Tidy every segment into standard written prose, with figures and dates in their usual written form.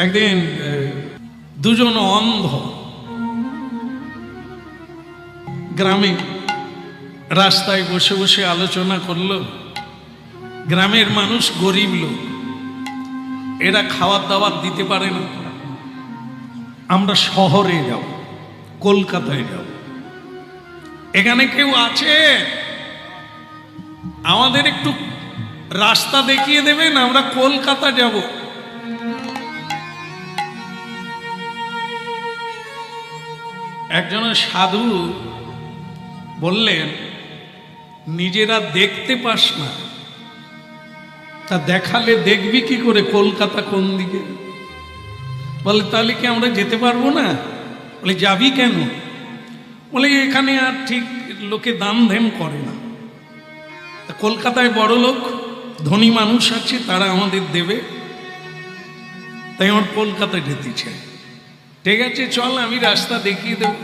একদিন দুজন অন্ধ গ্রামে রাস্তায় বসে বসে আলোচনা করলো। গ্রামের মানুষ গরিব লোক, এরা খাবার দাবার দিতে পারে না, আমরা শহরে যাব, কলকাতায় যাব, এখানে কেউ আছে আমাদের একটু রাস্তা দেখিয়ে দেবেন, আমরা কলকাতা যাব। একজন সাধু বললেন, নিজেরা দেখতে পাস না, তা দেখালে দেখবি কি করে কলকাতা কোন দিকে? বলে তাহলে কি আমরা যেতে পারবো না? বলে যাবি কেন? বলে এখানে আর ঠিক লোকে দান ধ্যান করে না, কলকাতায় বড় লোক ধনী মানুষ আছে, তারা আমাদের দেবে, তাই আমার কলকাতায় যেতে চাই। ঠিক আছে চল, আমি রাস্তা দেখিয়ে দেব,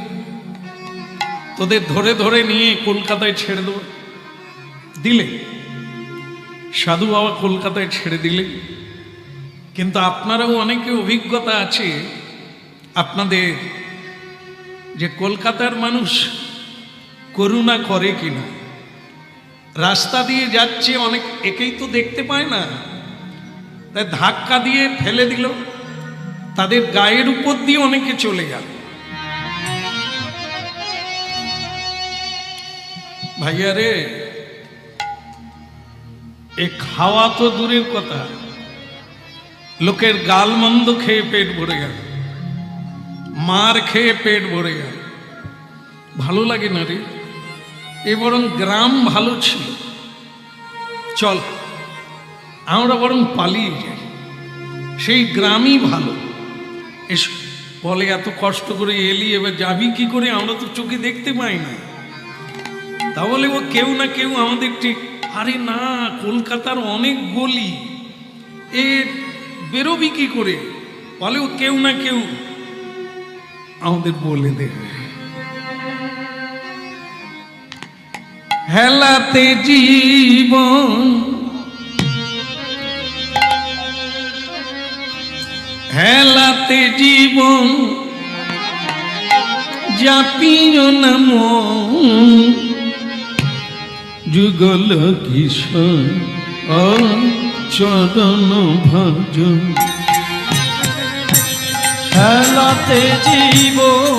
তোদের ধরে ধরে নিয়ে কলকাতায় ছেড়ে দেব। দিলে সাধু বাবা কলকাতায় ছেড়ে দিলে। কিন্তু আপনারাও অনেকে অভিজ্ঞতা আছে আপনাদের, যে কলকাতার মানুষ করুণা করে কিনা। রাস্তা দিয়ে যাচ্ছে, অনেক একেই তো দেখতে পায় না, তাই ধাক্কা দিয়ে ফেলে দিল, তাদের গায়ের উপর দিয়ে অনেকে চলে গেল। ভাইয়া রে, এ খাওয়া তো দূরের কথা, লোকের গাল মন্দ খেয়ে পেট ভরে গেল, মার খেয়ে পেট ভরে গেল, ভালো লাগে না রে। এ বরং গ্রাম ভালো ছিল, চল আমরা বরং পালিয়ে যাই, সেই গ্রামই ভালো। এসো। বলে এত কষ্ট করে এলি, এবার যাবি কি করে? আমরা তো চোখে দেখতে পাই না। তাহলে ও কেউ না কেউ আমাদের ঠিক, আরে না, কলকাতার অনেক গলি, এ বেরোবি কি করে? বলে ও কেউ না কেউ আমাদের বলে দেবে। হেলাতে জীবন, হেলাতে জীবন, জাপিও নাম যুগল কিশোর চরণ ভজন। হেলাতে জীবন,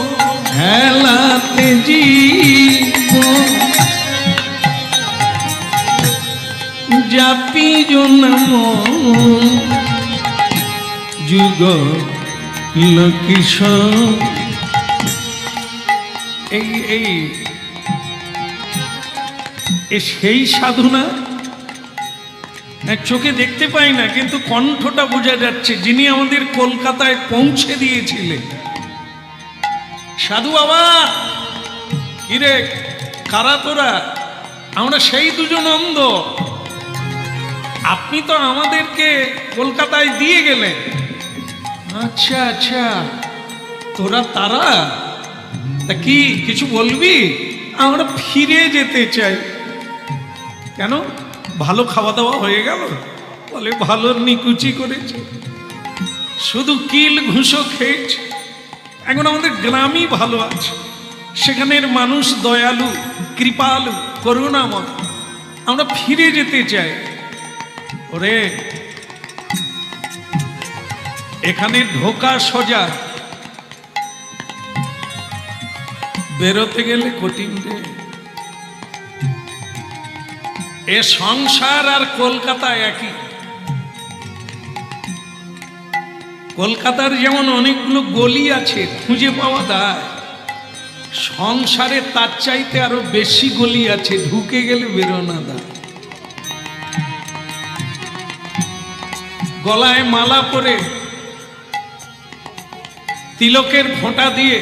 হেলাতে জীবন, জাপিও নাম যুগল কিশোর। এই সেই সাধনা, চোখে দেখতে পাই না, কিন্তু কণ্ঠটা বোঝা যাচ্ছে, যিনি আমাদের কলকাতায় পৌঁছে দিয়েছিলেন। সাধু বাবা, কিরে কারা তোরা? আমরা সেই দুজন অন্ধ, আপনি তো আমাদেরকে কলকাতায় দিয়ে গেলেন। আচ্ছা আচ্ছা, তোরা তারা, তা কি কিছু বলবি? আমরা ফিরে যেতে চাই। কেন? ভালো খাওয়া দাওয়া হয়ে গেল? বলে ভালো নিকুচি করেছে, শুধু কিল ঘুষো খেয়েছে। এখন আমাদের গ্রামই ভালো আছে, সেখানের মানুষ দয়ালু, কৃপালু, করুণাময়, আমরা ফিরে যেতে চাই। ওরে, এখানে ঢোকা সোজা, বেরোতে গেলে কঠিন রে। এ সংসার আর কলকাতা একই। কলকাতার যেমন অনেকগুলো গলি আছে, খুঁজে পাওয়া যায়, সংসারে তার চাইতে আরো বেশি গলি আছে, ঢুকে গেলে বেরোনা যায়। গলায় মালা পরে, তিলকের ফোঁটা দিয়ে,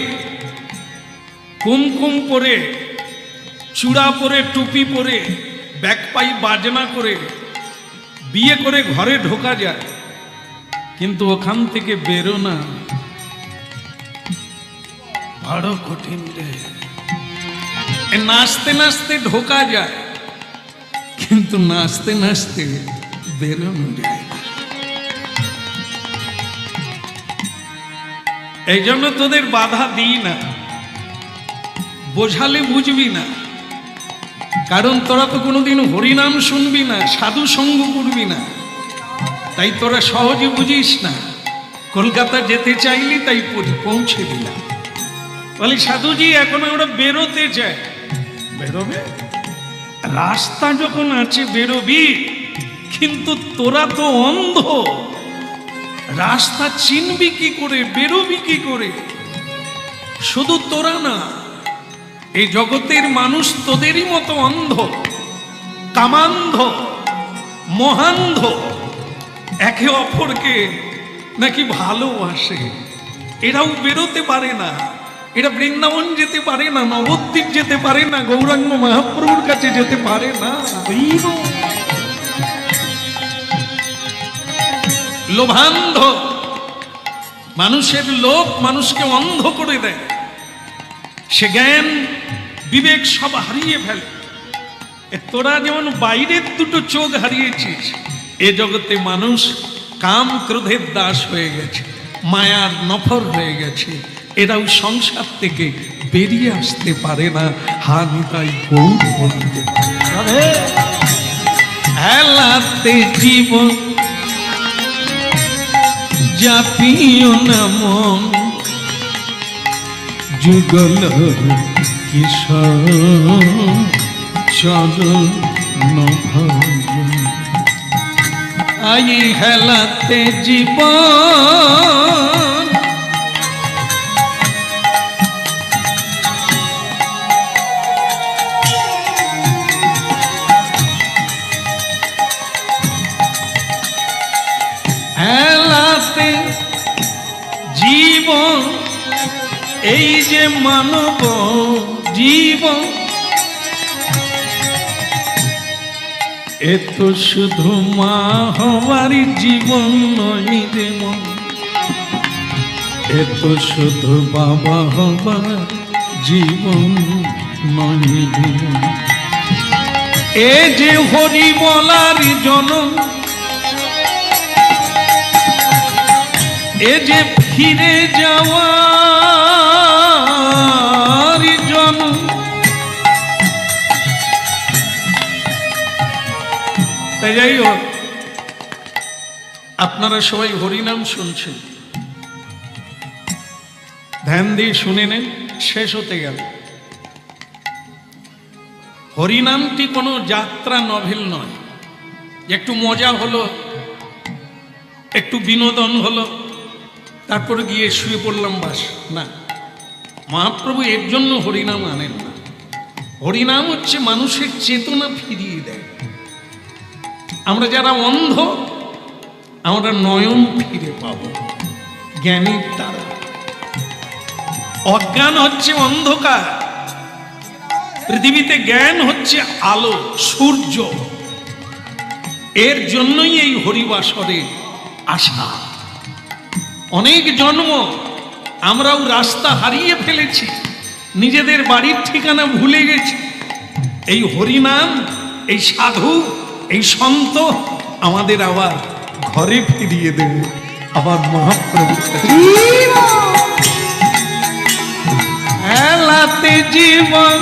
কুমকুম পরে, চূড়া পরে, টুপি পরে, ব্যাকপাই বাজনা করে, বিয়ে করে ঘরে ঢোকা যায়, কিন্তু ওখান থেকে বেরোনা বড় কঠিন রে। নাচতে নাচতে ঢোকা যায়, কিন্তু নাচতে নাচতে বেরোনো যায়। এই জন্য তোদের বাধা দিই না, বোঝালে বুঝবি না। কারণ তোরা তো কোনোদিন হরিনাম শুনবি না, সাধু সঙ্গ করবি না, তাই তোরা সহজে বুঝিস না। কলকাতা যেতে চাইলি তাই পৌঁছে দিলাম। বলি সাধুজি এখন আমরা বেরোতে চাই। বেরোবে, রাস্তা যখন আছে বেরোবি, কিন্তু তোরা তো অন্ধ, রাস্তা চিনবি কি করে, বেরোবি কি করে? শুধু তোরা না, এই জগতের মানুষ তোদেরই মতো অন্ধ, কামান্ধ, মহান্ধ, একে অপরকে নাকি ভালোবাসে। এরাও বেরোতে পারে না, এরা বৃন্দাবন যেতে পারে না, নবদ্বীপ যেতে পারে না, গৌরাঙ্গ মহাপ্রভুর কাছে যেতে পারে না। লোভান্ধ, মানুষের লোভ মানুষকে অন্ধ করে দেয়, সে জ্ঞান বিবেক সব হারিয়ে ফেলে। তোরা যেমন বাইরের দুটো চোখ হারিয়েছিস, এ জগতে মানুষ কাম ক্রোধের দাস হয়ে গেছে, মায়ার নফর হয়ে গেছে, এরাও সংসার থেকে বেরিয়ে আসতে পারে না। হানিতাই গৌর বলতে হেলাতে জীবন জাপিও না মন, যুগল কিশোর চরণ ভজন। আই হেলাতে জীবন হেলাতে জীবন, এই যে মানব জীবন, এ তো শুধু মা হওয়ার জীবন নয় রে মন, এ তো শুধু বাবা হবার জীবন নয় রে মন। এ যে হরি বলার জনম, এ যে ফিরে যাওয়ার জনম। তাই যাই হোক, আপনারা সবাই হরিনাম শুনছেন, ধ্যান দিয়ে শুনে নেন, শেষ হতে গেল। হরিনামটি কোনো যাত্রা নভেল নয়, একটু মজা হলো, একটু বিনোদন হলো, তারপরে গিয়ে শুয়ে পড়লাম বাস, না। মহাপ্রভু এর জন্য হরিনাম আনেন না। হরিনাম হচ্ছে মানুষের চেতনা ফিরিয়ে দেয়। আমরা যারা অন্ধ, আমরা নয়ন ফিরে পাব জ্ঞানের দ্বারা। অজ্ঞান হচ্ছে অন্ধকার, পৃথিবীতে জ্ঞান হচ্ছে আলো, সূর্য। এর জন্যই এই হরিবাসরে আসা। অনেক জন্ম আমরাও রাস্তা হারিয়ে ফেলেছি, নিজেদের বাড়ির ঠিকানা ভুলে গেছি। এই হরিনাম, এই সাধু, এই সন্ত আমাদের আবার ঘরে ফিরিয়ে দেবে, আবার মহাপ্রভু হেলাতে জীবন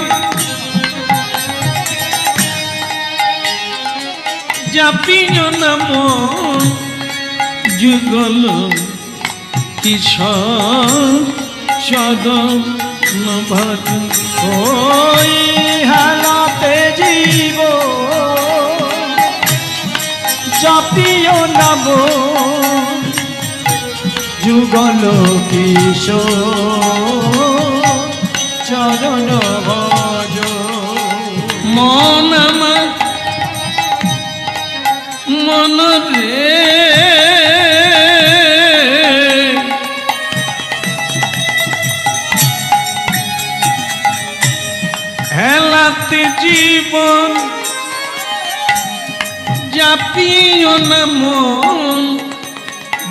জাপিও না মন, যুগল কিশোর চরণ ভজন। ওই হেলাতে জীবন জাপিও না মন, যুগল কিশোর চরণ ভজন। মন আমার মন রে, হেলাতে জীবন জাপিও না মন,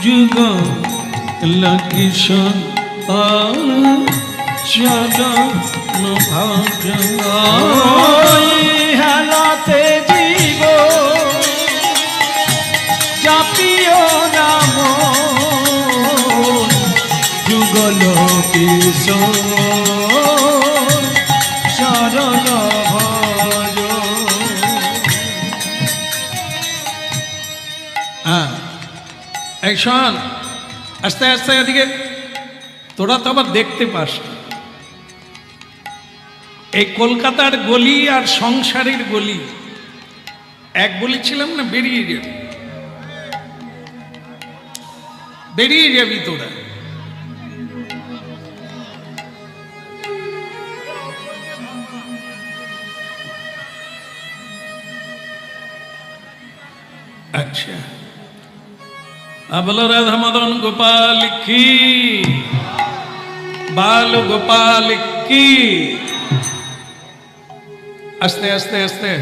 যুগল কিশোর চরণ ভজন। হেলাতে জীবন জাপিও না মন, যুগল বলো কিশোর চরণ ভজ। হ্যাঁ, এই শোন, আস্তে আস্তে এদিকে। তোরা তো আবার দেখতে পাস না। এই কলকাতার গলি আর সংসারের গলি এক বলেছিলাম না, বেরিয়ে যাবি, বেরিয়ে যাবি তোরা। আচ্ছা, বলো রাধা মদন গোপাল কি, বাল গোপাল কি। আস্তে আস্তে আস্তে।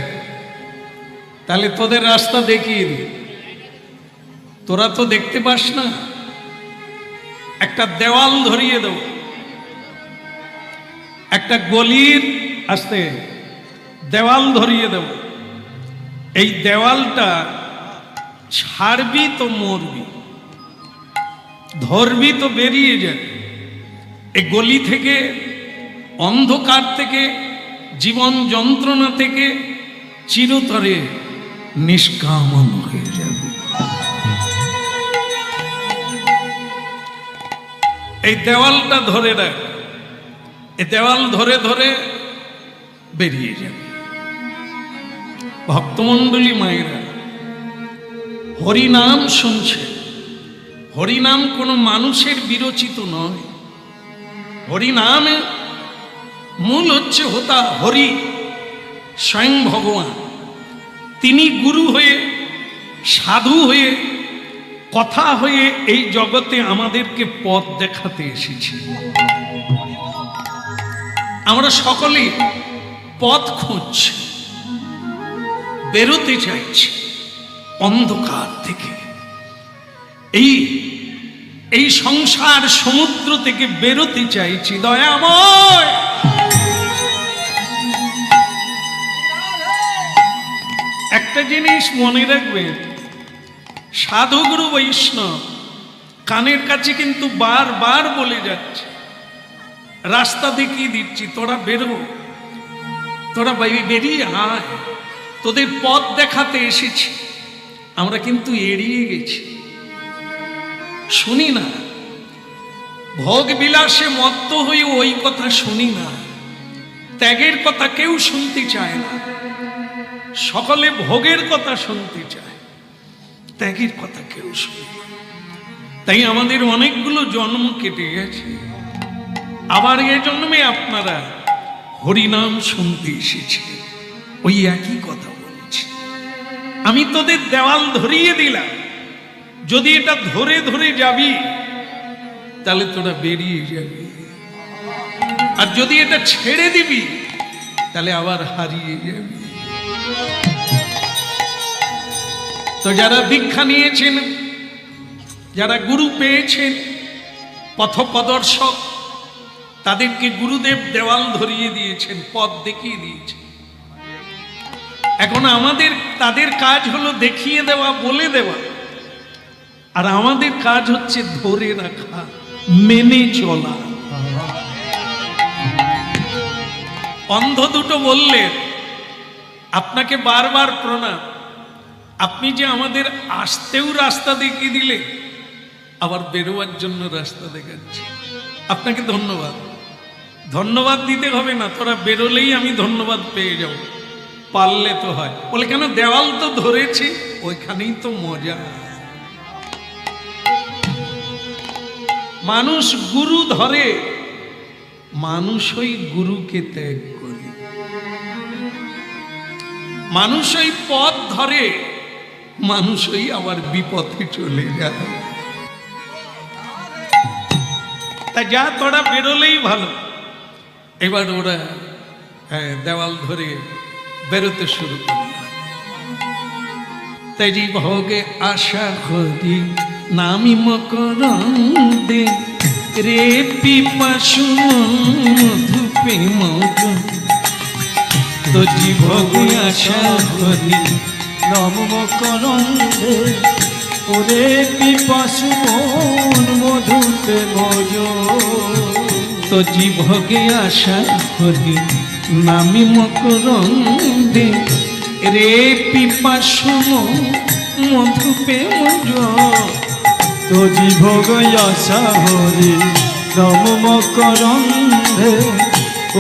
তাহলে তোদের রাস্তা দেখিয়ে দি। তোরা তো দেখতে পাস না, একটা দেওয়াল ধরিয়ে দেব, একটা গলির আস্তে দেওয়াল ধরিয়ে দেব। এই দেওয়ালটা ছাড়বি তো মরবি, ধরবি তো বেরিয়ে যাবে। এই গলি থেকে, অন্ধকার থেকে, জীবন যন্ত্রণা থেকে চিরতরে নিষ্কামন হয়ে যাবে। এই দেওয়ালটা ধরে রাখ, এই দেওয়াল ধরে ধরে বেরিয়ে যাবে। ভক্তমণ্ডলী মায়েরা, হরিনাম শুনছে। হরিনাম কোনো মানুষের বিরচিত নয়। হরিনামে মূল হচ্ছে হোতা হরি, স্বয়ং ভগবান। তিনি গুরু হয়ে, সাধু হয়ে, কথা হয়ে এই জগতে আমাদেরকে পথ দেখাতে এসেছি। আমরা সকলেই পথ খুঁজছি, বেরোতে চাইছি অন্ধকার থেকে। এই সংসার সমুদ্র থেকে বেরোতে চাইছি। দয়াময়, একটা জিনিস মনে রাখবেন, সাধুগুরু বৈষ্ণব কানের কাছে কিন্তু বারবার বলে যাচ্ছে, রাস্তা দেখিয়ে দিচ্ছি, তোরা বেরো, তোরা বেরিয়ে আয়, তোদের পথ দেখাতে এসেছি। আমরা কিন্তু এড়িয়ে গেছি, শুনি না। ভোগ বিলাসে মত্ত হয়ে ওই কথা শুনি না। ত্যাগের কথা কেউ শুনতে চায় না। সকলে ভোগের কথা শুনতে চায়, ত্যাগের কথা কেউ শুনে না। তাই আমাদের অনেকগুলো জন্ম কেটে গেছে। আবার এ জন্মে আপনারা হরিনাম শুনতে এসেছে, ওই একই কথা বলছি। আমি তোদের দেওয়াল ধরিয়ে দিলাম, যদি এটা ধরে ধরে যাবি তাহলে তোরা বেরিয়ে যাবি, আর যদি এটা ছেড়ে দিবি তাহলে আবার হারিয়ে যাবি। তো যারা দীক্ষা নিয়েছেন, যারা গুরু পেয়েছেন, পথপ্রদর্শক, তাদেরকে গুরুদেব দেওয়াল ধরিয়ে দিয়েছেন, পথ দেখিয়ে দিয়েছেন। এখন আমাদের, তাদের কাজ হলো দেখিয়ে দেওয়া, বলে দেওয়া, আর আমাদের কাজ হচ্ছে ধরে রাখা, মেনে চলা। অন্ধ দুটো বললেন, আপনাকে বারবার প্রণাম, আপনি যে আমাদের আসতেও রাস্তা দেখিয়ে দিলে, আবার বেরোবার জন্য রাস্তা দেখাচ্ছে। আপনাকে ধন্যবাদ। ধন্যবাদ দিতে হবে না, তোরা বেরোলেই আমি ধন্যবাদ পেয়ে যাব, পারলে তো হয়। বলে কেন, দেওয়াল তো ধরেছি, ওইখানেই তো মজা। মানুষ গুরু ধরে, মানুষই গুরুকে ত্যাগ করে। মানুষই পথ ধরে, মানুষই আবার বিপথে চলে যায়। তা যা, তোরা বেরোলেই ভালো। এবার ওরা দেওয়াল ধরে বেরোতে শুরু করল। তেজি ভোগে আশা করি নামি মকরন্দে, রে পিপাসু ধূপে মগ। তো জীবগে আশা করি নম মকরন্দে, ওরে পিপাসু মন মধুতে মজ। তো জীবগে আশা করি নামি মকরন্দে রে পিপাসু মধুপে মজ তো জীবগ আশা হরি নম মকরন্ধে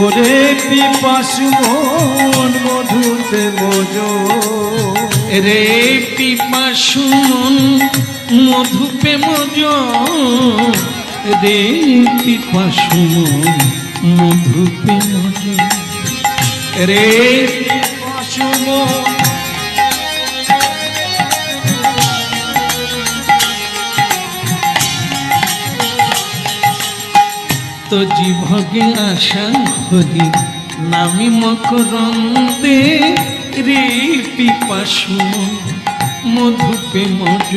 ওরে পিপাসু মন মধুতে মজ রে পিপাসু মধুপে মজ রে পিপাসু মধুপে মজ রে পিপাসু মন তো জীবগে আশা করি নামি মকরন্দে রে পিপাসু মধুপে মজ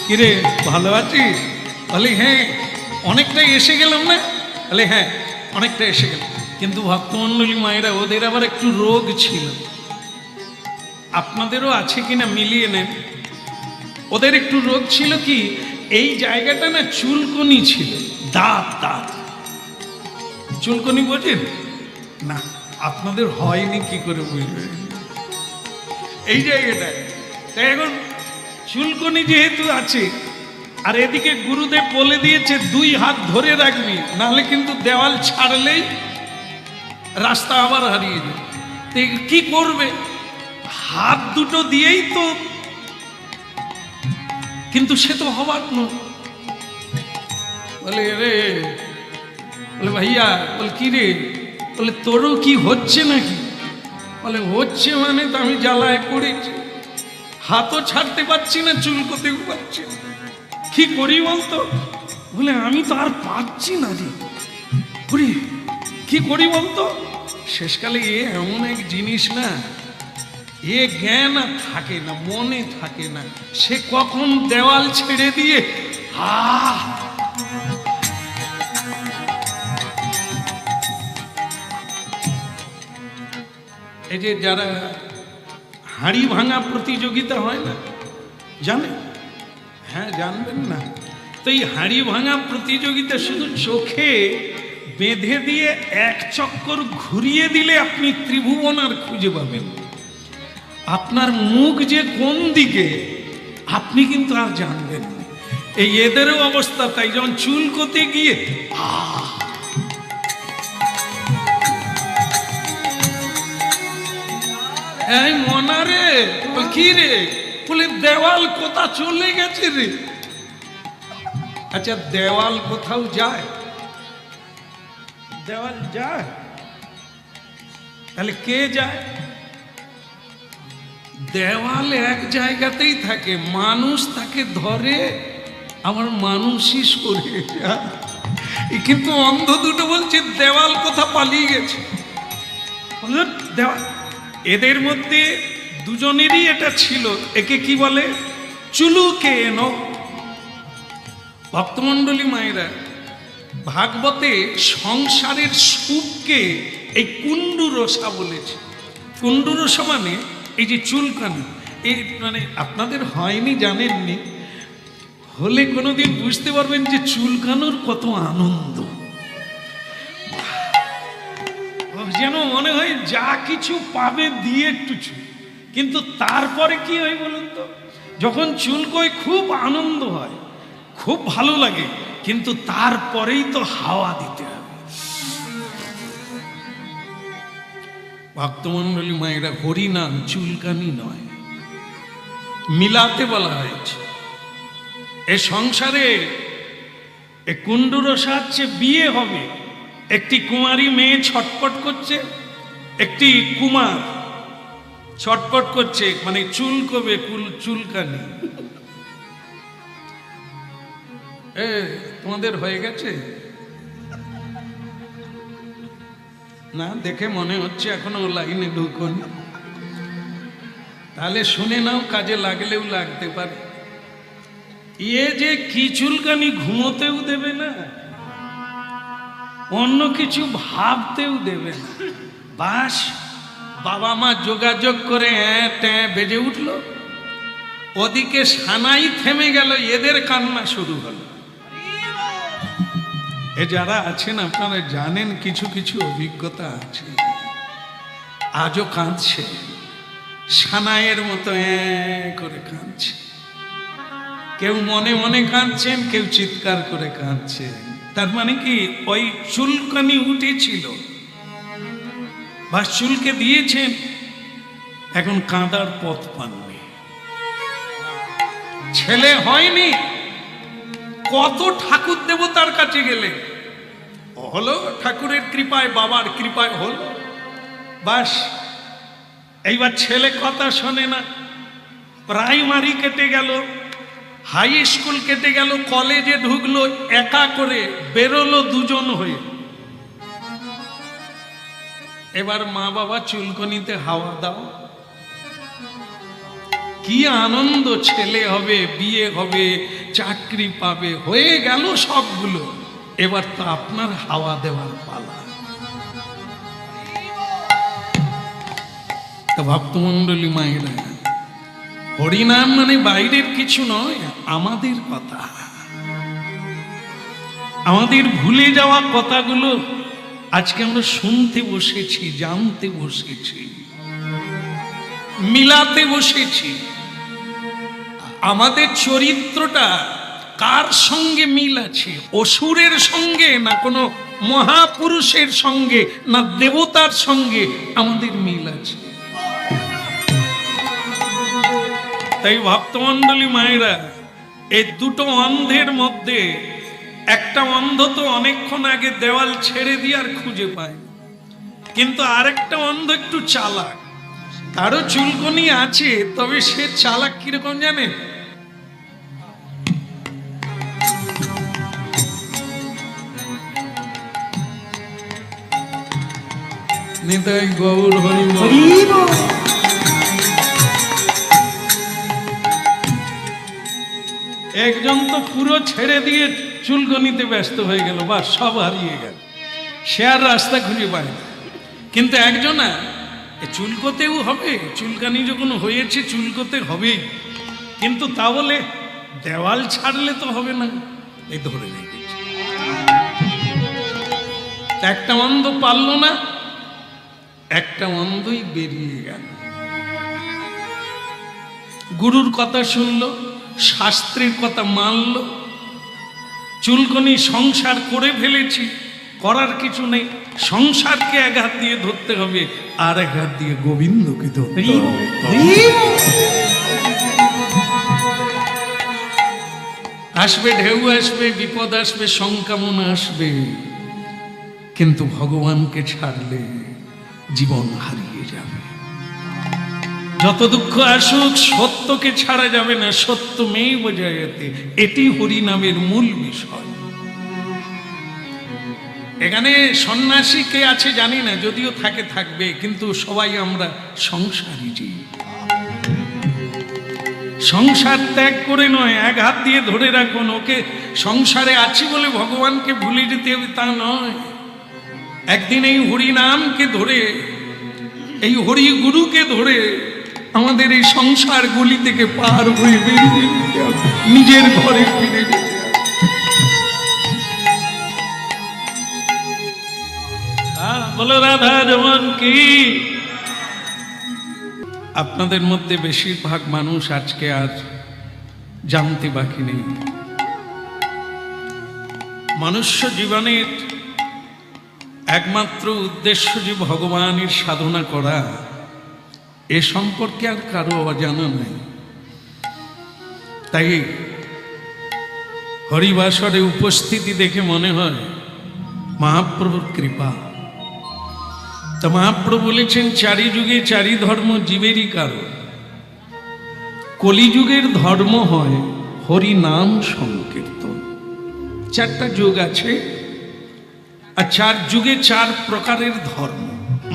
কিরে ভালো আছিস? বলি হ্যাঁ, অনেকটাই এসে গেলাম না? বলে হ্যাঁ, অনেকটা এসে গেলাম। কিন্তু ভক্তমণ্ডলী মায়েরা, ওদের আবার একটু রোগ ছিল, আপনাদেরও আছে কিনা মিলিয়ে নেন। ওদের একটু রোগ ছিল কি, এই জায়গাটা না চুলকনি ছিল, দাঁত দাঁত চুলকনি বোঝেন না? আপনাদের হয়নি কি করে বুঝবেন এই জায়গাটা? তাই এখন চুলকনি যেহেতু আছে, আর এদিকে গুরুদেব বলে দিয়েছে 2 হাত ধরে রাখবি, নাহলে কিন্তু দেওয়াল ছাড়লেই রাস্তা আবার হারিয়ে যাবে। তো কি করবে? হাত দুটো দিয়েই তো, কিন্তু সে তো হবার নয়। বলে রে, বলে ভাইয়া, বলে কি রে? বলে তোরও কি হচ্ছে নাকি? বলে হচ্ছে মানে তো আমি জ্বালায় পড়েছি, হাতও ছাড়তে পারছি না, চুলকোতেও পারছি না, কি করি বলতো? বলে আমি তো আর পাচ্ছি না রে, করি কি করি বলতো? শেষকালে এ এমন এক জিনিস না, এ জ্ঞান আর থাকে না, মনে থাকে না, সে কখন দেওয়াল ছেড়ে দিয়ে এই যে যারা হাঁড়ি ভাঙা প্রতিযোগিতা হয় না, জানে? হ্যাঁ, জানবেন না? তো এই হাঁড়ি ভাঙা প্রতিযোগিতা শুধু চোখে বেঁধে দিয়ে 1 চক্কর ঘুরিয়ে দিলে আপনি ত্রিভুবন আর খুঁজে পাবেন। আপনার মুখ যে কোন দিকে আপনি কিন্তু আর জানবেন না। এই এদেরও অবস্থা তাই, যখন চুলকোতে গিয়ে এই মনারে, কি রে? বলে দেওয়াল কোথা চলে গেছে রে। আচ্ছা, দেওয়াল কোথাও যায়? দেওয়াল যায়? তাহলে কে যায়? দেওয়াল এক জায়গাতেই থাকে, মানুষ তাকে ধরে, আমার মানুষই সরে যায়। কিন্তু অন্ধ দুটো বলছে দেওয়াল কোথা পালিয়ে গেছে। দেওয়াল, এদের মধ্যে দুজনেরই এটা ছিল। একে কি বলে? চুলুকে এনো। ভক্তমণ্ডলী মায়েরা, ভাগবতে সংসারের সুখকে এই কুণ্ডুরসা বলেছে। কুণ্ডুরসা মানে এই যে চুলকানি, এই মানে আপনাদের হয়নি, জানেননি, হলে কোনোদিন বুঝতে পারবেন যে চুলকানোর কত আনন্দ। যেন মনে হয় যা কিছু পাবে দিয়ে একটু চুল, কিন্তু তারপরে কি হয় বলুন তো? যখন চুলকোয় খুব আনন্দ হয়, খুব ভালো লাগে, কিন্তু তারপরেই তো হাওয়া দিতে হবে। ভক্তমণ্ডলী মায়েরা, হরিনাম চুলকানি নয়, মিলাতে বলা হয়েছে। এ সংসারে এ কুণ্ডুরসা হচ্ছে, বিয়ে হবে, একটি কুমারী মেয়ে ছটপট করছে, একটি কুমার ছটপট করছে, মানে চুলকবে, চুলকানি। তোমাদের হয়ে গেছে না? দেখে মনে হচ্ছে এখনো লাইনে ঢুকনি। তাহলে শুনে নাও, কাজে লাগলেও লাগতে পারে। এ যে কি চুলকানি, ঘুমোতেও দেবে না, অন্য কিছু ভাবতেও দেবে না। বাস বাবা মা যোগাযোগ করে বেজে উঠল, ওদিকে সানাই থেমে গেল, এদের কান্না শুরু হলো। এ যারা আছেন আপনারা জানেন, কিছু কিছু অভিজ্ঞতা আছে। আজও কাঁদছে, সানাইয়ের মতো করে কাঁদছে। কেউ মনে মনে কাঁদছেন, কেউ চিৎকার করে কাঁদছেন। তার মানে কি, ওই চুলকানি উঠেছিল বা চুলকে দিয়েছেন, এখন কাঁদার পথ পাননি। ছেলে হয়নি, কত ঠাকুর দেবতার কাছে গেলে হলো, ঠাকুরের কৃপায় বাবার কৃপায় হলো, বাস এইবার ছেলে কথা শোনে না। প্রাইমারি কেটে গেল, হাই স্কুল কেটে গেল, কলেজে ঢুকলো, একা করে বেরোলো দুজন হয়ে। এবার মা বাবা চুলকনিতে হাওয়া দাও, কি আনন্দ, ছেলে হবে, বিয়ে হবে, চাকরি পাবে, হয়ে গেল সবগুলো। এবার তো আপনার হাওয়া দেওয়ার পালা। তো ভক্তমণ্ডলী মায়েরা, হরিনাম মানে বাইরের কিছু নয়, আমাদের কথা, আমাদের ভুলে যাওয়া কথাগুলো আজকে আমরা শুনতে বসেছি, জানতে বসেছি, মিলাতে বসেছি। আমাদের চরিত্রটা কার সঙ্গে মিল আছে? অসুরের সঙ্গে, না কোনো মহাপুরুষের সঙ্গে, না দেবতার সঙ্গে আমাদের মিল আছে? তাই ভক্তমণ্ডলী মায়েরা, এই দুটো অন্ধের মধ্যে একটা অন্ধ তো অনেকক্ষণ আগে দেওয়াল ছেড়ে দিয়ে আর খুঁজে পায়, কিন্তু আরেকটা অন্ধ একটু চালাক, তারও চুলকনি আছে, তবে সে চালাক কিরকম জানেন? নিতাই গৌর হরি বল। একজন তো পুরো ছেড়ে দিয়ে চুলকনিতে ব্যস্ত হয়ে গেল, বা সব হারিয়ে গেল, সে আর রাস্তা খুঁজে পায় না। কিন্তু একজনা চুলকোতেও হবে, চুলকানি যখন হয়েছে চুলকোতে হবেই, কিন্তু তা বলে দেওয়াল ছাড়লে তো হবে না, এই ধরে রেখেছে। একটা অন্ধ পারল না, একটা অন্ধই বেরিয়ে গেল। গুরুর কথা শুনলো, শাস্ত্রের কথা মানলো, চুলকনি সংসার করে ফেলেছি, করার কিছু নেই, সংসারকে এক হাত দিয়ে ধরতে হবে, আর এক হাত দিয়ে গোবিন্দকে ধরতে হবে। আসবে ঢেউ, আসবে বিপদ, আসবে সংক্রমণ আসবে, কিন্তু ভগবানকে ছাড়লে জীবন হারিয়ে যাবে। যত দুঃখ আসুক, সত্যকে ছাড়া যাবে না, সত্যমেব জয়তে, এটি হরিনামের মূল বিষয়। এখানে সন্ন্যাসী কে আছে জানি না, যদিও থাকে থাকবে, কিন্তু সবাই আমরা সংসারী জীব। সংসার ত্যাগ করে নয়, এক হাত দিয়ে ধরে রাখুন, ওকে সংসারে আছি বলে ভগবানকে ভুলে যেতে হবে তা নয়। একদিন এই হরিনামকে ধরে, এই হরি গুরুকে ধরে আমাদের এই সংসার গুলি থেকে পার হয়ে বেরিয়ে নিজের ঘরে ফিরে যেতে হবে। বলো রাধা রমন কি। আপনাদের মধ্যে বেশিরভাগ মানুষ আজকে আর জানতে বাকি নেই, মনুষ্য জীবনের একমাত্র উদ্দেশ্য যে ভগবানের সাধনা করা, এ সম্পর্কে আর কারো অজানা নাই। তাই হরিবাসরে উপস্থিতি দেখে মনে হয় মহাপ্রভুর কৃপা। তা মহাপ্রভু বলেছেন, চারি যুগে চারি ধর্ম জীবেরই কারণ। কলিযুগের ধর্ম হয় হরি নাম সংকীর্তন। চারটা যুগ আছে, আর চার যুগে চার প্রকারের ধর্ম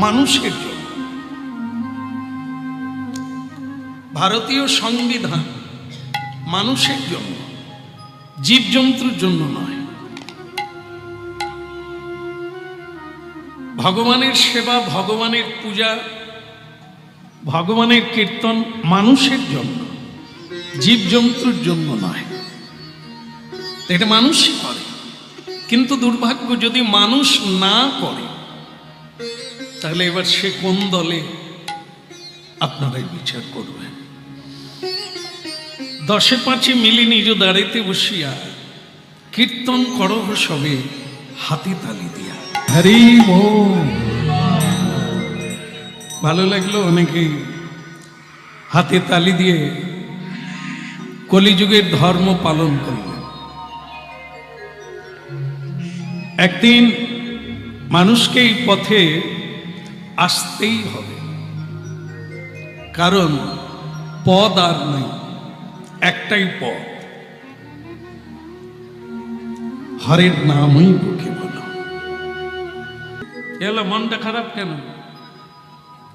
মানুষের জন্য। ভারতীয় সংবিধান মানুষের জন্য, জীবজন্তুর জন্য নয়। ভগবানের সেবা, ভগবানের পূজা, ভগবানের কীর্তন মানুষের জন্য, জীবজন্তুর জন্য নয়। এটা মানুষই করে, কিন্তু দুর্ভাগ্য যদি মানুষ না করে তাহলে এবার সে কোন দলে আপনারাই বিচার করবেন। 10-5 মিলি নিজ দাঁড়াইতে বসিয়া কীর্তন করহ সবে হাতি তালি দিয়া। হরি বল। ভালো লাগলো, অনেকেই হাতে তালি দিয়ে কলিযুগের ধর্ম পালন করলেন। একদিন মানুষকে এই পথে আসতেই হবে, কারণ পদ আর নেই, একটাই পথ, হরের নামই বুকে বলো। এলো মনটা খারাপ কেন?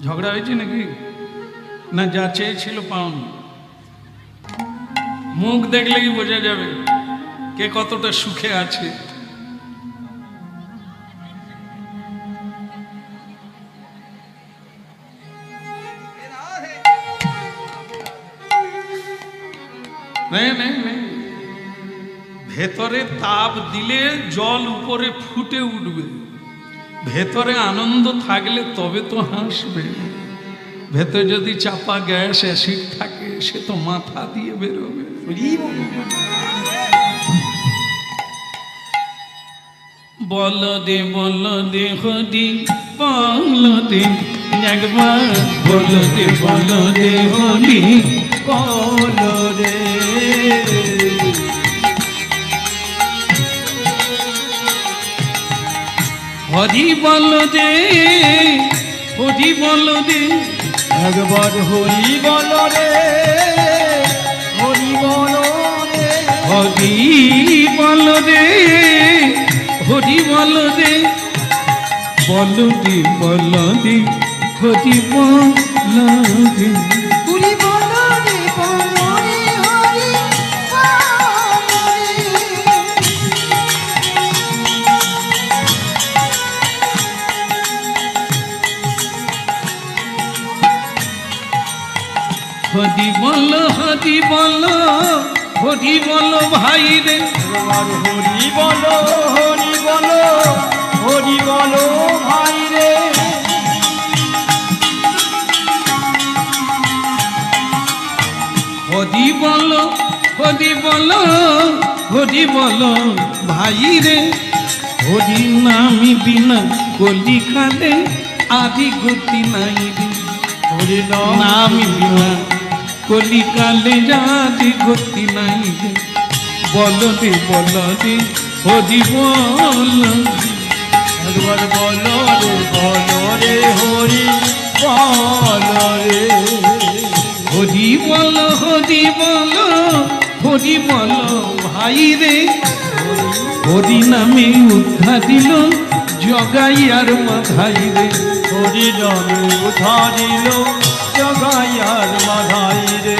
ঝগড়া হয়েছে নাকি? না যা চেয়েছিল পাওনি? মুখ দেখলেই বোঝা যাবে কে কতটা সুখে আছে। ভেতরে তাপ দিলে জল উপরে ফুটে উঠবে, ভেতরে আনন্দ থাকলে তবে তো হাসবে। ভেতরে যদি চাপা গ্যাস অ্যাসিড থাকে সে তো মাথা দিয়ে বেরোবে। বল দে হরি বল দে, একবার বল দে হরি বল রে। হরি বল দে, হরি বল দে, একবার হরি বল রে, হরি বল রে, হরি বল দে, হরি বল দে, বল দে হরি বল দে। হরি বল রে, বল রে, হরি বল রে। হরি বল ভাই রে। একবার হরি বল, হরি বল, হরি বল ভাই রে। হরি বল ভাই রে। হরি নামি বিনা কলিকালে আদি গতি নাই রে। হরি নামি বিনা কলিকালে আদি গতি নাই রে। বল দে হরি বল। একবার বল রে, হরি বল রে। হরি বল ভাই রে। হরি নামে উদ্ধার দিল জগাই আর মাধাই রে। হরি নামে উদ্ধার দিল জগাই আর মাধাই রে।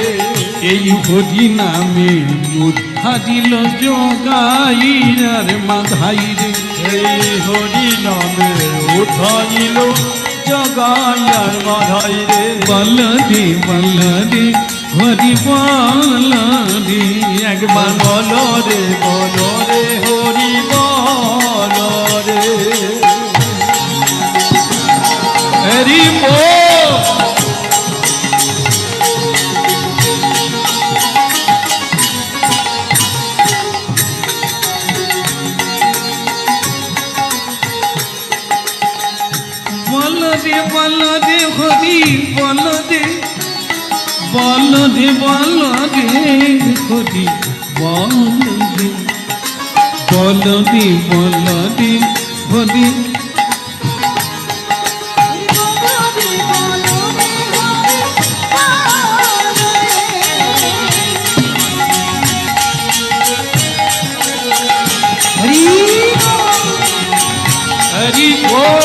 এই হরি নামে উদ্ধার দিল জগাই আর মাধাই রে। এই হরি নামে উদ্ধার দিল জগাই আর মাধাই রে। বল দে হরি বল দে, একবার বল রে, হরি বল রে। হরি বল। বল দে হরি বল দে, বল দে হরি বল দে, বল দে হরি। হরি বল।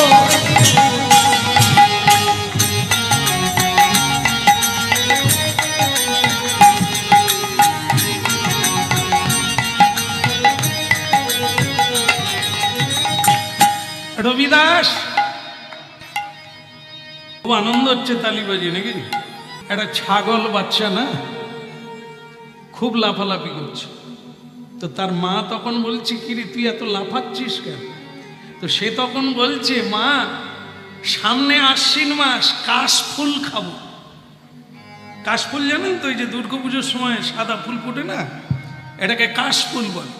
খুব আনন্দ হচ্ছে তালি বাজিয়ে নাকি? একটা ছাগল বাচ্চা না, খুব লাফালাফি করছে। তো তার মা তখন বলছে, কিরে তুই এত লাফাচ্ছিস কেন? তো সে তখন বলছে, মা সামনে আশ্বিন মাস, কাশফুল খাবো। কাশফুল জানেন তো, এই যে দুর্গাপুজোর সময় সাদা ফুল ফোটে না, এটাকে কাশফুল বলে।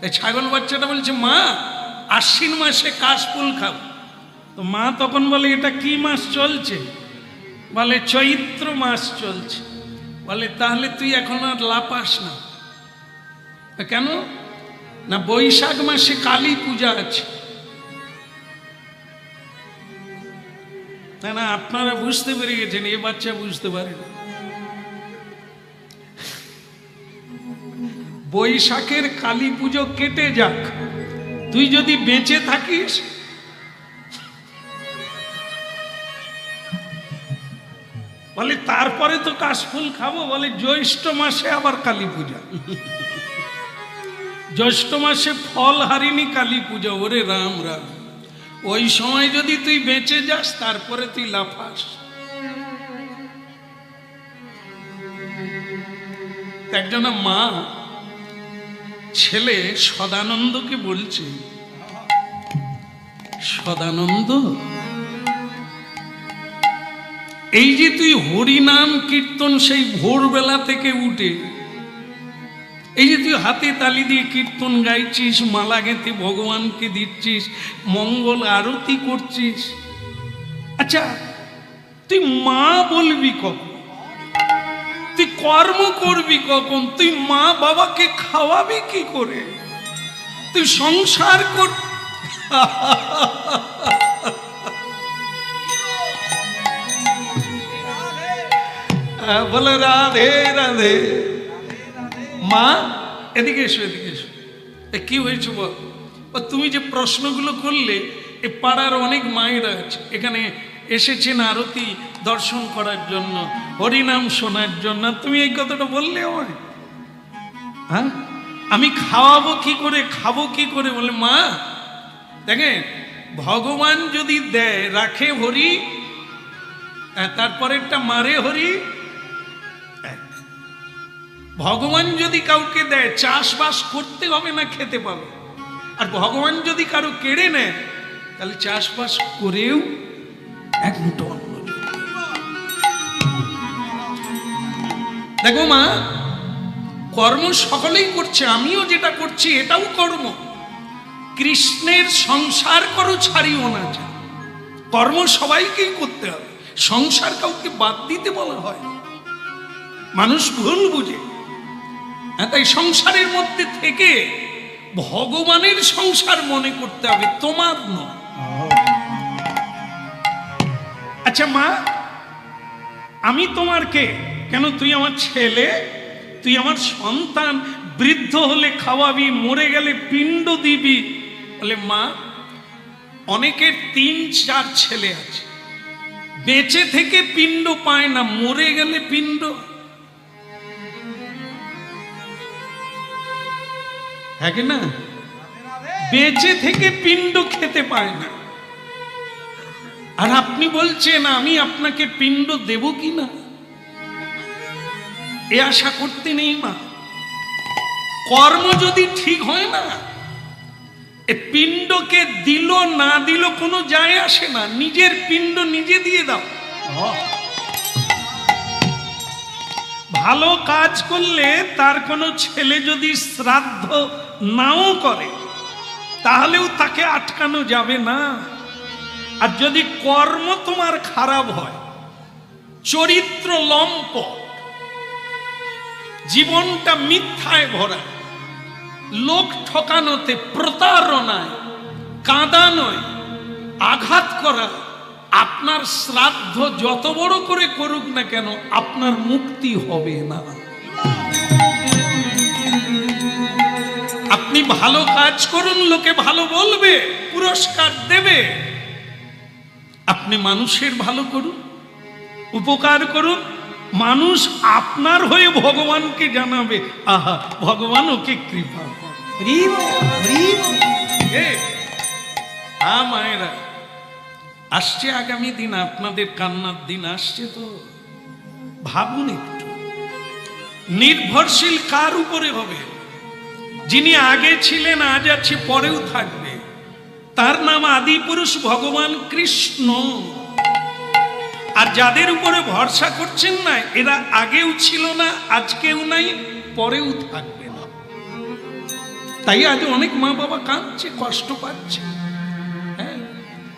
এই ছাগল বাচ্চাটা বলছে, মা আশ্বিন মাসে কাশফুল খাবো। তো মা তখন বলে, এটা কি মাস চলছে? বলে চৈত্র মাস চলছে। বলে তাহলে তুই এখন আর লাফাস না। কেন? না বৈশাখ মাসে কালী পূজা আছে। না না, আপনারা বুঝতে পেরে গেছেন, এ বাচ্চা বুঝতে পারে না। বৈশাখের কালী পুজো কেটে যাক, তুই যদি বেঁচে থাকিস, বলে তারপরে তো কাশফুল খাবো। বলে জ্যৈষ্ঠ মাসে আবার কালী পূজা। জ্যৈষ্ঠ মাসে ফল হারিনি কালী পূজা। ওরে রাম রাম, ওই সময় যদি তুই বেঁচে যাস, তারপরে তুই লাফাস। একজনা মা ছেলে সদানন্দকে বলছে, সদানন্দ, এই যে তুই হরিনাম কীর্তন সেই ভোরবেলা থেকে উঠে, এই যে তুই হাতে তালি দিয়ে কীর্তন গাইছিস, মালা গেঁথে ভগবানকে দিচ্ছিস, মঙ্গল আরতি করছিস, আচ্ছা তুই মা বলবি কখন? তুই কর্ম করবি কখন? তুই মা বাবাকে খাওয়াবি কি করে? তুই সংসার কর। বলে রাধে রাধে। মা এদিকে এসো, এদিকে এসো। কি হয়েছে বল? তুমি যে প্রশ্নগুলো করলে, এ পাড়ার অনেক মায়েরা আছে, এখানে এসেছেন আরতি দর্শন করার জন্য, হরিনাম শোনার জন্য। তুমি এই কথাটা বললে আমায়, হ্যাঁ আমি খাওয়াবো কি করে, খাবো কি করে? বলে মা দেখেন, ভগবান যদি দেয়, রাখে হরি, তারপরেরটা মারে হরি। ভগবান যদি কাউকে দেয়, চাষবাস করতে হবে না, খেতে পাবে। আর ভগবান যদি কারো কেড়ে নেয়, তাহলে চাষবাস করেও এক মুঠো অন্ন। দেখো মা, কর্ম সকলেই করছে, আমিও যেটা করছি এটাও কর্ম। কৃষ্ণের সংসার করো, ছাড়িও না। কর্ম সবাইকেই করতে হবে, সংসার কাউকে বাদ দিতে বলা হয়। মানুষ ভুল বুঝে, তাই সংসারের মধ্যে থেকে ভগবানের সংসার মনে করতে হবে, তোমার নয়। আচ্ছা মা, আমি তোমার কে? কেন? তুই আমার ছেলে, তুই আমার সন্তান। বৃদ্ধ হলে খাওয়াবি, মরে গেলে পিণ্ড দিবি। বলে মা, অনেকের 3-4 ছেলে আছে, বেঁচে থেকে পিণ্ড পায় না, মরে গেলে পিণ্ড। হ্যাঁ কি না? বেঁচে থেকে পিণ্ড খেতে পায় না। আর আপনি বলছেন আমি আপনাকে পিণ্ড দেব কি না, এ আশা করতে নেই মা। কর্ম যদি ঠিক হয় না, এ পিণ্ডকে দিল না দিল কোনো যায় আসে না। নিজের পিণ্ড নিজে দিয়ে দাও। ভালো কাজ করলে তার কোনো ছেলে যদি শ্রাদ্ধ নাও করে, তাহলেও তাকে আটকানো যাবে না। আর যদি কর্ম তোমার খারাপ হয়, চরিত্র লম্প, জীবনটা মিথ্যায় ভরা, লোক ঠকানোতে, প্রতারণায়, কাঁদানোয়, আঘাত করা, আপনার শ্রাদ্ধ যত বড় করে করুক না কেন, আপনার মুক্তি হবে না। আপনি ভালো কাজ করুন, লোকে ভালো বলবে, পুরস্কার দেবে। আপনি মানুষের ভালো করুন, উপকার করুন, মানুষ আপনার হয়ে ভগবানকে জানাবে, আহা ভগবান ওকে কৃপা করে। মায়েরা, আসছে আগামী দিন, আপনাদের কান্নার দিন আসছে। তো ভাবুন একটু, নির্ভরশীল কার উপরে হবে? যিনি আগে ছিলেন, আজ আছে, পরেও থাকবে। তার নাম আদিপুরুষ ভগবান কৃষ্ণ। আর যাদের উপরে ভরসা করছেন না, এরা আগেও ছিল না, আজকেও নাই, পরেও থাকবে না। তাই আজ অনেক মা বাবা কাঁদছে, কষ্ট পাচ্ছে। হ্যাঁ,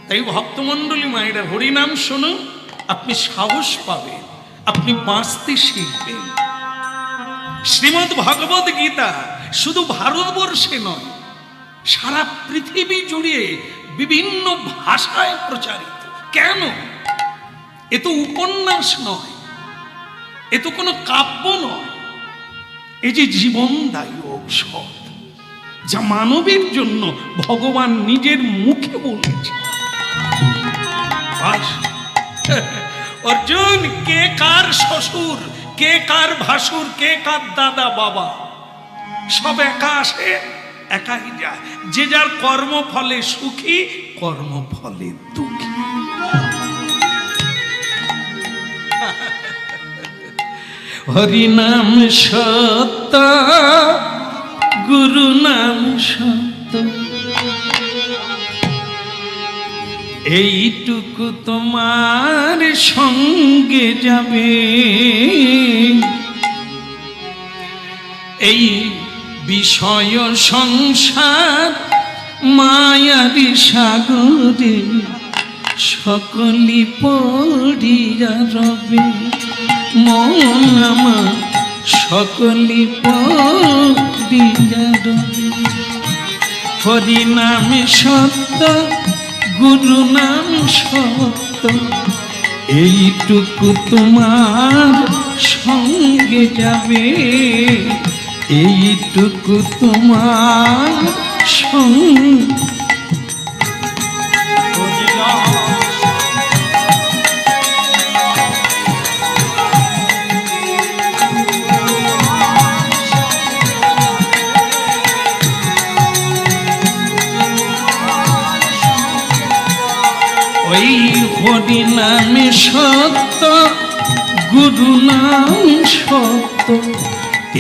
তাই ভক্তমণ্ডলী মায়েরা, হরিনাম শুনুন, আপনি সাহস পাবেন, আপনি বাঁচতে শিখবেন। শ্রীমদ্ ভগবদ গীতা শুধু ভারতবর্ষে নয়, সারা পৃথিবী জুড়ে বিভিন্ন ভাষায় প্রচারিত। কেন? এ তো উপন্যাস নয়, এ তো কোনো কাব্য নয়, এই যে জীবনদায়ী ঔষধ, যা মানবের জন্য ভগবান নিজের মুখে বলেছে। অর্জুন, কে কার শ্বশুর, কে কার ভাসুর, কে কার দাদা বাবা, সব একা আসে, একাই যায়। যে যার কর্মফলে সুখী, কর্মফলে দুঃখী। হরিনাম সত্য, গুরু নাম সত্য, এইটুকু তোমার সঙ্গে যাবে। এই বিষয় সংসার মায়ারি সাগরে সকলি পড়িয়া রবে। মন আমার সকলি পড়িয়া রবে। হরিনাম সত্য, গুরু নাম সত্য, এইটুকু তোমার সঙ্গে যাবে। এইটুকু তোমার সঙ্গে। ওই হরিনামে সত্য, গুরু নাম সত্য,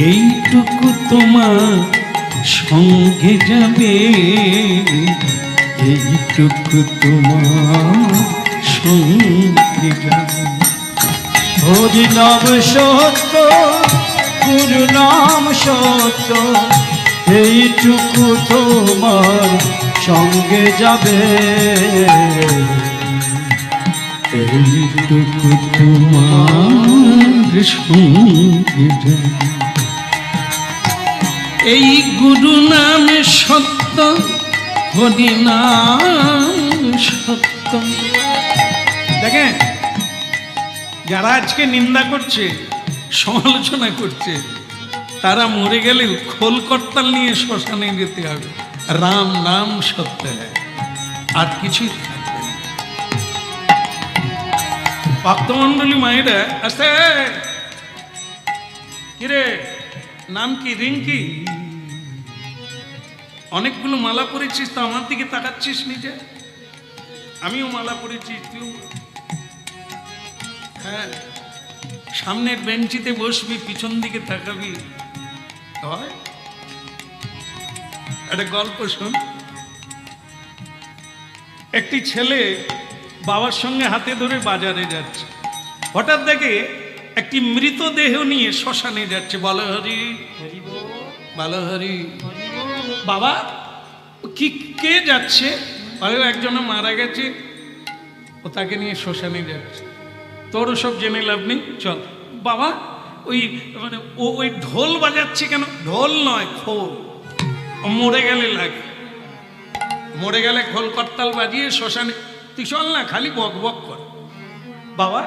এইটুকু তোমার সঙ্গে যাবে। এইটুকু তোমার সঙ্গে যাবে। হরিনাম সত্য, গুরু নাম সত্য, এইটুকু তোমার সঙ্গে যাবে। এইটুকু তোমার সঙ্গে যাবে। এই গুরু নাম সত্য, হরি নাম সত্য। দেখেন, যারা আজকে নিন্দা করছে, সমালোচনা করছে, তারা মরে গেলেও খোল করতাল নিয়ে শ্মশানে যেতে হবে। রাম নাম সত্য, আর কিছুই থাকবে না। ভক্তমণ্ডলী মায়েরা, আস্তে, কিরে নাম কি? রিঙ্কি। অনেকগুলো মালা পরেছিস, তো আমার দিকে তাকাচ্ছিস নিজে? আমিও মালা পরেছি, তুইও। হ্যাঁ, সামনের বেঞ্চিতে বসবি, পিছন দিকে তাকাবি। হয় একটা গল্প শোন। একটি ছেলে বাবার সঙ্গে হাতে ধরে বাজারে যাচ্ছে। হঠাৎ দেখে একটি মৃতদেহ নিয়ে শ্মশানে যাচ্ছে। বলো হরি, বলো হরি। বাবা, কি কে যাচ্ছে? একজনে মারা গেছে, ও তাকে নিয়ে শ্মশানে যাচ্ছে। তোর সব জেনে লাভ নেই, চল। বাবা, ওই মানে ওই ঢোল বাজাচ্ছে কেন? ঢোল নয়, খোল। মরে গেলে লাগে, মরে গেলে খোল করতাল বাজিয়ে শ্মশানে। তুই চল না, খালি বক বক কর। বাবা,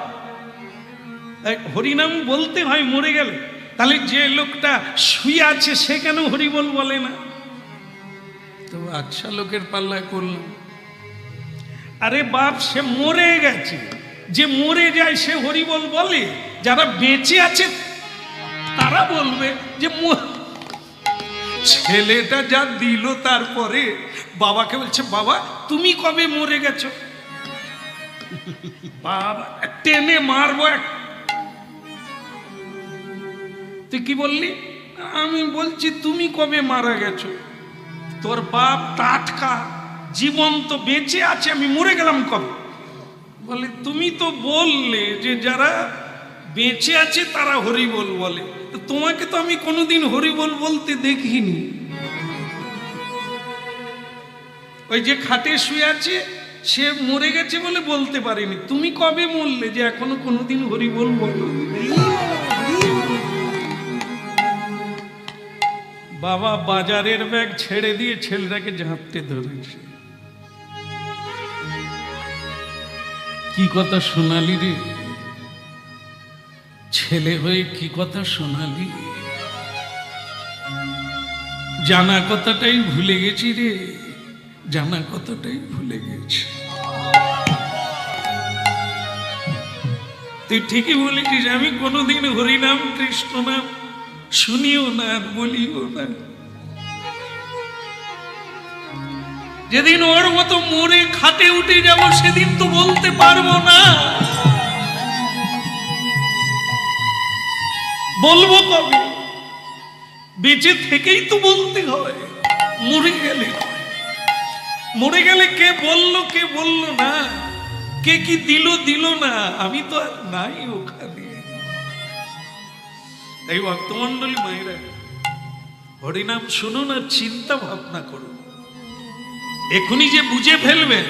হরিনাম বলতে হয় মরে গেলে। তাহলে যে লোকটা শুয়ে আছে সে কেন হরিবল বলে না? তো আচ্ছা, লোকের পাল্লায় করলাম। আরে বাপ, সে মরে গেছে, যে মরে যায় সে হরিবল বলে। যারা বেঁচে আছে তারা বলবে যে ছেলেটা যা দিল, তারপরে বাবাকে বলছে, বাবা তুমি কবে মরে গেছো? বাবা টেনে মারবো তুই কি বললি? আমি বলছি তুমি কবে মারা গেছো? তোর বাপ টাটকা জীবন্ত বেঁচে আছে, আমি মরে গেলাম কবে? বলে তুমি তো বললে যে যারা বেঁচে আছে তারা হরিবোল বলে, তোমাকে তো আমি কোনোদিন হরিবোল বলতে দেখিনি। ওই যে খাটে শুয়ে আছে সে মরে গেছে বলে বলতে পারেনি, তুমি কবে মরলে যে এখনো কোনোদিন হরিবোল বলো? বাবা বাজারের ব্যাগ ছেড়ে দিয়ে ছেলেটাকে ঝাঁপতে ধরেছে। কি কথা শোনালি রে ছেলে হয়ে, কি কথা শোনালি? জানা কথাটাই ভুলে গেছি রে, জানা কথাটাই ভুলে গেছি। তুই ঠিকই বলেছিস, আমি কোনোদিন হরিনাম কৃষ্ণ নাম শুনিও না আর বলিও না। যেদিন ওর মতো মরে খাটে উঠে যাব সেদিন তো বলতে পারবো না। বলবো কবে? বেঁচে থেকেই তো বলতে হয়, মরে গেলে নয়। মরে গেলে কে বললো কে বললো না, কে কি দিল দিল না, আমি তো আর নাই ওখানে। তাই ভক্তমন্ডলী মায়েরা, হরিনাম শুনুন আর চিন্তা ভাবনা করুন। এখনই যে বুঝে ফেলবেন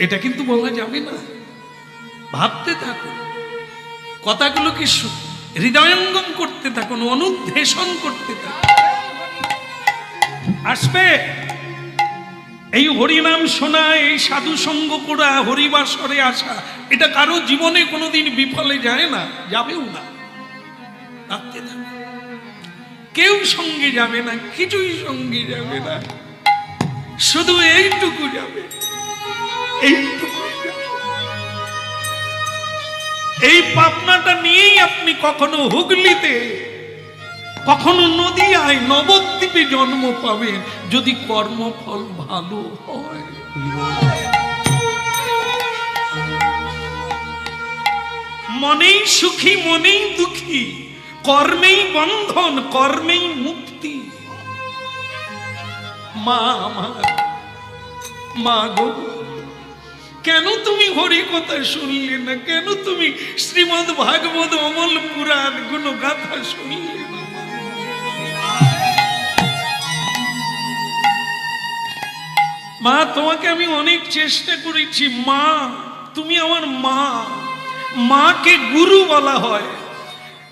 এটা কিন্তু বলা যাবে না। ভাবতে থাকুন, কথাগুলোকে হৃদয়ঙ্গম করতে থাকুন, অনুধ্বেষণ করতে থাকুন। আসবে এই হরিনাম শোনা, এই সাধু সঙ্গ করা, হরিবাসরে আসা, এটা কারো জীবনে কোনোদিন বিফলে যায় না, যাবেও না। ভাবতে থাকুন, কেউ সঙ্গে যাবে না, কিছুই সঙ্গে যাবে না, শুধু এইটুকু যাবে, এইটুকু যাবে। এই পাপনাটা নিয়েই আপনি কখনো হুগলিতে, কখনো নদিয়ায়, নবদ্বীপে জন্ম পাবেন, যদি কর্মফল ভালো হয়। মনেই সুখী মনেই দুঃখী, কর্মেই বন্ধন কর্মেই মুক্তি। মা আমার, মা গো, কেন তুমি হরি কথা শুনলে না? কেন তুমি শ্রীমদ্ ভাগবত অমল পুরাণ গুণ গাথা শুনলে না? মা, তোমাকে আমি অনেক চেষ্টা করেছি, মা তুমি আমার মা। মাকে গুরু বলা হয়,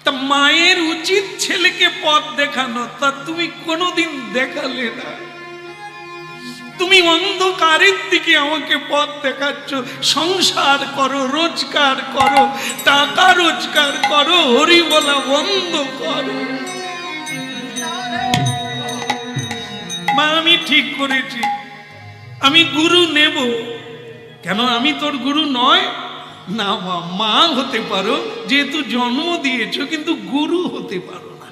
তা মায়ের উচিত ছেলেকে পথ দেখানো, তা তুমি কোনোদিন দেখালে না। তুমি অন্ধকারের দিকে আমাকে পথ দেখাচ্ছ। সংসার করো, রোজগার করো, টাকা রোজগার করো, হরি বলা বন্ধ করো। মা, আমি ঠিক করেছি, আমি গুরু নেব। কেন আমি তোর গুরু নয়? না মা, মা হতে পারো যেহেতু জন্ম দিয়েছো, কিন্তু গুরু হতে পারো না।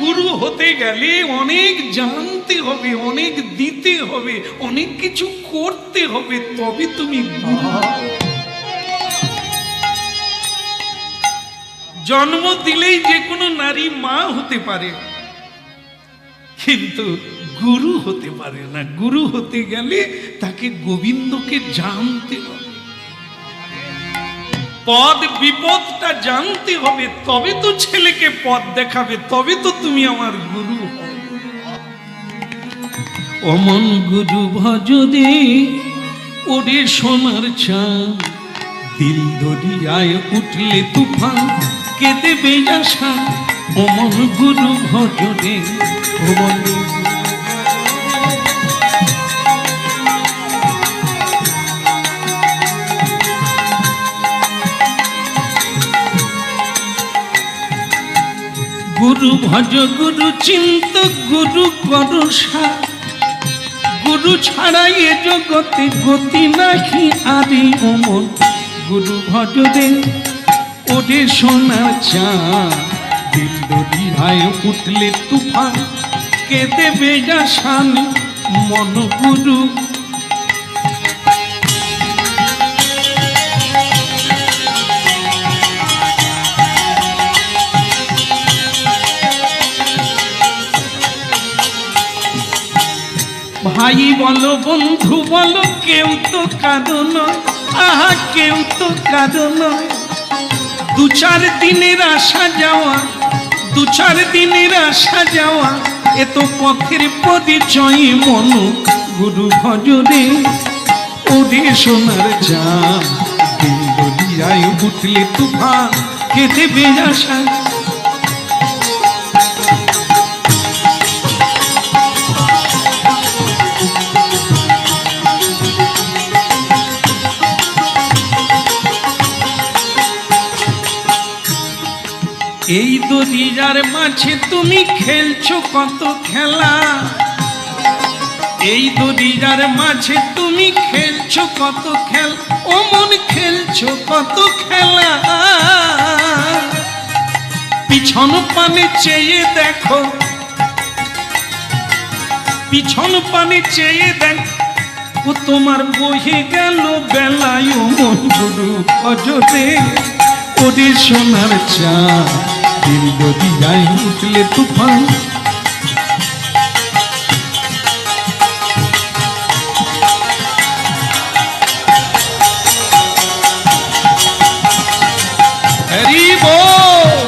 গুরু হতে গেলে অনেক জানতে হবে, অনেক দিতে হবে, অনেক কিছু করতে হবে, তবে তুমি গুরু। জন্ম দিলেই যে কোনো নারী মা হতে পারে, কিন্তু গুরু হতে পারে না। গুরু হতে গেলে তাকে গোবিন্দকে জানতে হবে, পদ বিপদটা জানতে হবে, তবে তো ছেলেকে পথ দেখাবে, তবে তো তুমি আমার গুরু হবে। অমন গুরু ভজদে ওরে সোনার চাঁদ, দিল দরিয়ায় উঠলে তুফান কেঁদে বেজাসা। অমন গুরু ভজদে, অমন গুরু ভজ গুরু চিন্ত গুরু করসা। গুরু ছাড়া এ জগতে গতি নাহি আরে। অমন গুরু ভজ রে ওরে সোনার চাঁদ, দিল দরিয়ায় উঠলে তুফান কেঁদে বেজাসান। মন গুরু ভাই বলো বন্ধু বলো কেউ তো কারো নয়, আহা কেউ তো কারো নয়। দু চার দিনের আসা যাওয়া, দু চার দিনের আসা যাওয়া, এ তো পথের পরিচয় মন গুরু ভজরে। ওরে সোনার চাঁদ দিল দরিয়ায় উঠলে তুফান কে দেবে আশা। এই দরিয়ার মাঝে তুমি খেলছো কত খেলা, এই দরিয়ার মাঝে তুমি খেলছো কত খেলা, ও মন খেলছো কত খেলা। পিছন পানে চেয়ে দেখো, পিছন পানে চেয়ে দেখো, ও তোমার বহে গেল বেলায় ও মন গুরু ভজরে। ওরে সোনার চাঁদ দিল দরিয়ায় উঠলে তুফান। হরি বল।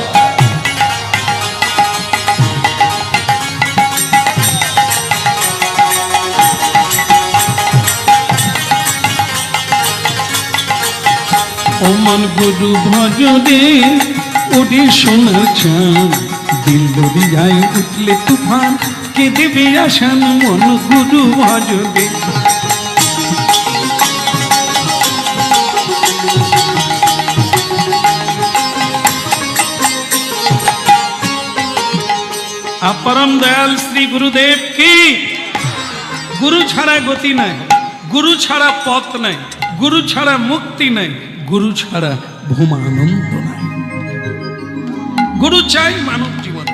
ও মন গুরু ভজরে। ওরে সোনার চাঁদ দিল দরিয়ায় উঠলে তুফান কে দেবে আসান মন গুরু ভজরে। अपरम दयाल श्री गुरुदेव की। गुरु छाड़ा गति नहीं, गुरु छाड़ा पथ नहीं, गुरु छाड़ा मुक्ति नहीं, गुरु छाड़ा भूमानंद नहीं। गुरु चाই মানব জীবন।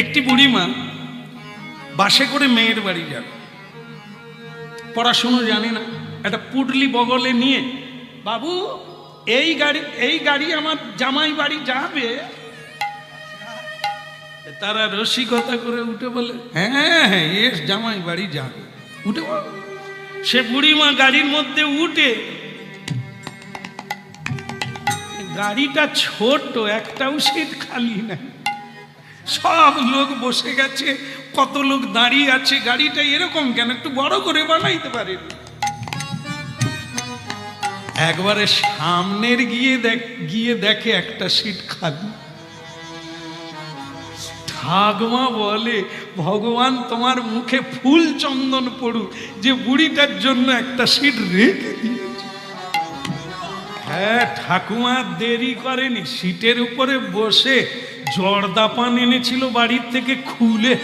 একটি বুড়ি মা বাসে করে মেয়ের বাড়ি যাবে, পড়াশুনো জানে না, একটা পুডলি বগলে নিয়ে, বাবু এই গাড়ি আমার জামাই বাড়ি যাবে। তারা রসিকতা করে উঠে বলে হ্যাঁ হ্যাঁ এস জামাই বাড়ি যাবে, উঠে বল। সে বুড়িমা গাড়ির মধ্যে উঠে, গাড়িটা ছোট, একটাও সিট খালি নাই, সব লোক বসে গেছে, কত লোক দাঁড়িয়ে আছে। গাড়িটা এরকম কেন, একটু বড় করে বানাইতে পারে। একবারে সামনের গিয়ে দেখে একটা সিট খালি। ঠাকুমা বলে ভগবান তোমার মুখে ফুল চন্দন পড়ুক যে বুড়িটার জন্য একটা সিট রেখে দিয়েছে। হ্যাঁ ঠাকুমা দেরি করেনি, সিটের উপরে বসে জর্দা পান এনেছিল বাড়ির থেকে খুলে,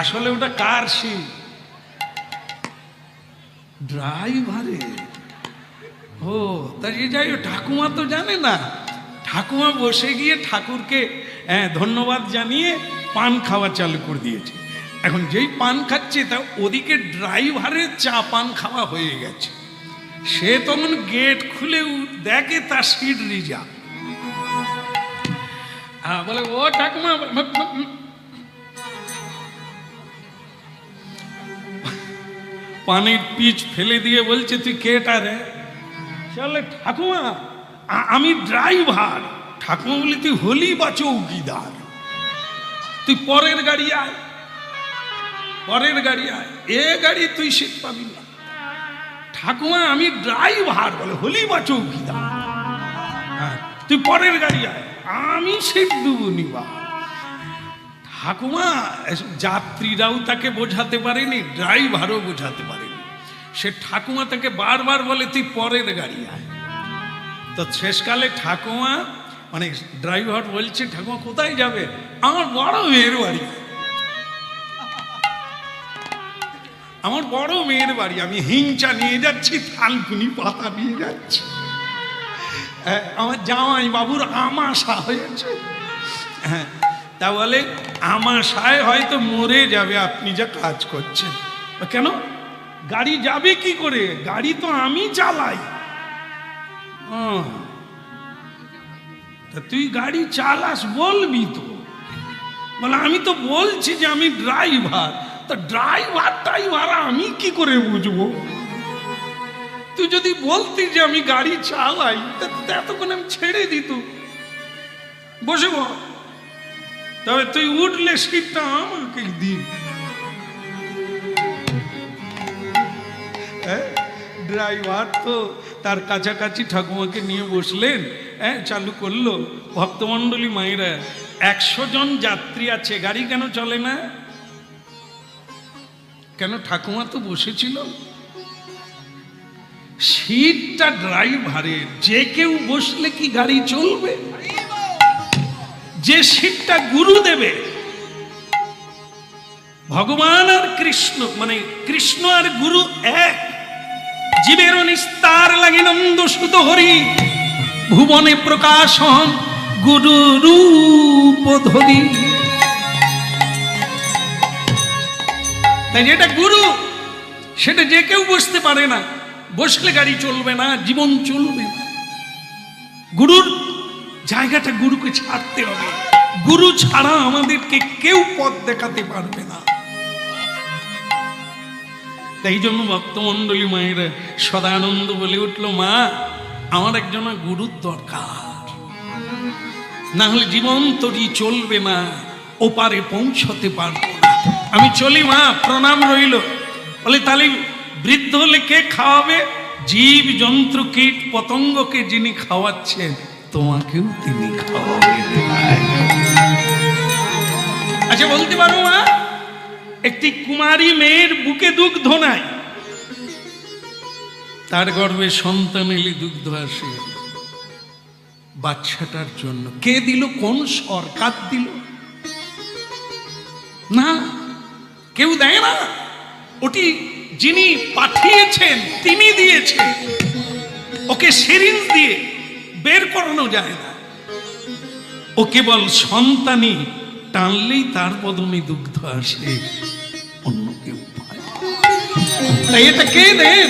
আসলে ওটা কার সিট? ড্রাইভারে। ও তাই যাই, ঠাকুমা তো জানে না। ঠাকুমা বসে গিয়ে ঠাকুরকে ধন্যবাদ জানিয়ে পান খাওয়া চালু করে দিয়েছে। এখন যেই পান খাচ্ছে তা ওদিকে ড্রাইভারের চা পান খাওয়া হয়ে গেছে। সে তখন গেট খুলে দেখে তার সিট রিজার্ভ। বলে ও ঠাকুমা, পানির পিচ ফেলে দিয়ে বলছে তুই কেটা রে? চলে ঠাকুমা আমি ড্রাইভার। ঠাকুমা বলি তুই হলি বা চৌকিদার, তুই পরের গাড়ি আয়, পরের গাড়ি আয়, এ গাড়ি তুই সিট পাবি না। ঠাকুমা আমি ড্রাইভার। বলে হলি বা চৌকিদার, হ্যাঁ তুই পরের গাড়ি আয়, আমি সিট দেবো নিবা। ঠাকুমা যাত্রীরাও তাকে বোঝাতে পারেনি, ড্রাইভারও বোঝাতে পারেনি। সে ঠাকুমা তাকে বারবার বলে তুই পরের গাড়ি আয়। তো শেষকালে ঠাকুমা মানে ড্রাইভার বলছে ঠাকুমা কোথায় যাবে? আমার বড় মেয়ের বাড়ি, আমার বড় মেয়ের বাড়ি, আমি হিংচা নিয়ে যাচ্ছি, থানকুনি পাতা নিয়ে যাচ্ছি। আমার জামাই বাবুর আমাশা হয়েছে। হ্যাঁ তা বলে আমাশায় হয়তো মরে যাবে আপনি যা কাজ করছেন। কেন গাড়ি যাবে কি করে? গাড়ি তো আমি চালাই। তা তুই গাড়ি চালাস বলবি তো। বলে আমি তো বলছি যে আমি ড্রাইভার। তা ড্রাইভার আমি কি করে বুঝবো? তুই যদি বলতি যে আমি গাড়ি চালাই, এতক্ষণ আমি ছেড়ে দিত। বসে বল, তবে তুই উঠলে সিটটা আমাকে দিন। ড্রাইভার তো তার কাছাকাছি ঠাকুমাকে নিয়ে বসলেন, চালু করলো। ভক্তমণ্ডলী মায়েরা, 100 জন যাত্রী আছে, গাড়ি কেন চলে না? কেন? ঠাকুমা তো বসেছিল। সিটটা ড্রাইভারের, যে কেউ বসলে কি গাড়ি চলবে? যে সিটটা গুরু দেবে, ভগবান আর কৃষ্ণ, মানে কৃষ্ণ আর গুরু এক। জীবের নিস্তার লাগি নন্দ সুত হরি, ভুবনে প্রকাশ হন গুরু রূপ ধরি। তাই যেটা গুরু, সেটা যে কেউ বসতে পারে না। বসলে গাড়ি চলবে না, জীবন চলবে না। গুরুর জায়গাটা গুরুকে ছাড়তে হবে। গুরু ছাড়া আমাদেরকে কেউ পথ দেখাতে পারবে না। তাই জন্য ভক্তমণ্ডলী মায়েরা সদানন্দ বলে উঠল, মা আমার একজন গুরুর দরকার, না হলে জীবন তরি চলবে না, ওপারে পৌঁছতে পারবো না। আমি চলি মা, প্রণাম রইল। বলে তাহলে বৃদ্ধ হলে কে খাওয়াবে? জীব জন্তু কীট পতঙ্গকে যিনি খাওয়াচ্ছেন, তোমাকেও তিনি খাওয়াবেন। আচ্ছা বলতে পারো মা, একটি কুমারী মেয়ের বুকে দুগ্ধ নাই, তার গর্ভে সন্তান এলে দুগ্ধ আসে, বাচ্চাটার জন্য কে দিল? কোন সরকার দিল? না, কেউ দেয় না। ওটি যিনি পাঠিয়েছেন তিনি দিয়েছেন। ওকে সিরিঞ্জ দিয়ে বের করানো যায় না। ও কেবল সন্তানই টানলেই তার বদনে দুগ্ধ আসে, অন্য কেউ পায়। তাই এটা কে দেন?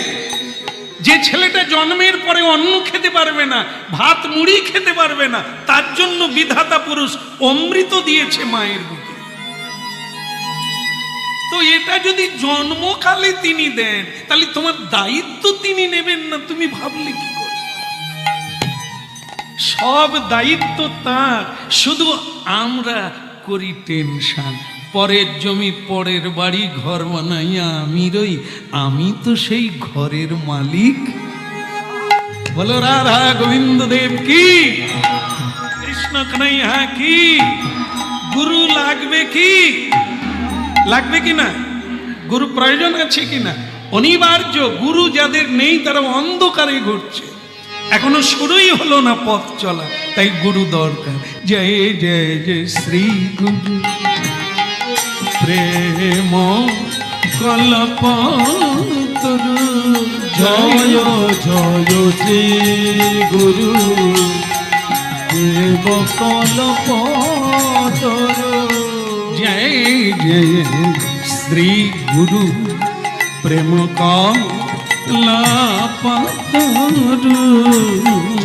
যে ছেলেটা জন্মের পরে অন্ন খেতে পারবে না, ভাত মুড়ি খেতে পারবে না, তার জন্য বিধাতা পুরুষ অমৃত দিয়েছে মায়ের বুকে। তো এটা যদি জন্মকালে তিনি দেন, তাহলে তোমার দায়িত্ব তিনি নেবেন না, তুমি ভাবলে কি করে? সব দায়িত্ব তার, শুধু আমরা করি টেনশন। পরের জমি পরের বাড়ি ঘর বানাইয়া আমি রই, আমি তো সেই ঘরের মালিক। বলো রাধা গোবিন্দ দেব কি, কৃষ্ণ কানাইয়া কি। গুরু লাগবে কি? লাগবে কি না? গুরু প্রয়োজন আছে কি না? অনিবার্য। গুরু যাদের নেই তারা অন্ধকারে ঘুরছে, এখনো শুরুই হলো না পথ চলা, তাই গুরু দরকার। জয় জয় জয় শ্রী গুরু প্রেম কল্পতরু, জয় জয় শ্রী গুরু প্রেম কল্পতরু। জয় জয় শ্রী গুরু প্রেম কল্পতরু,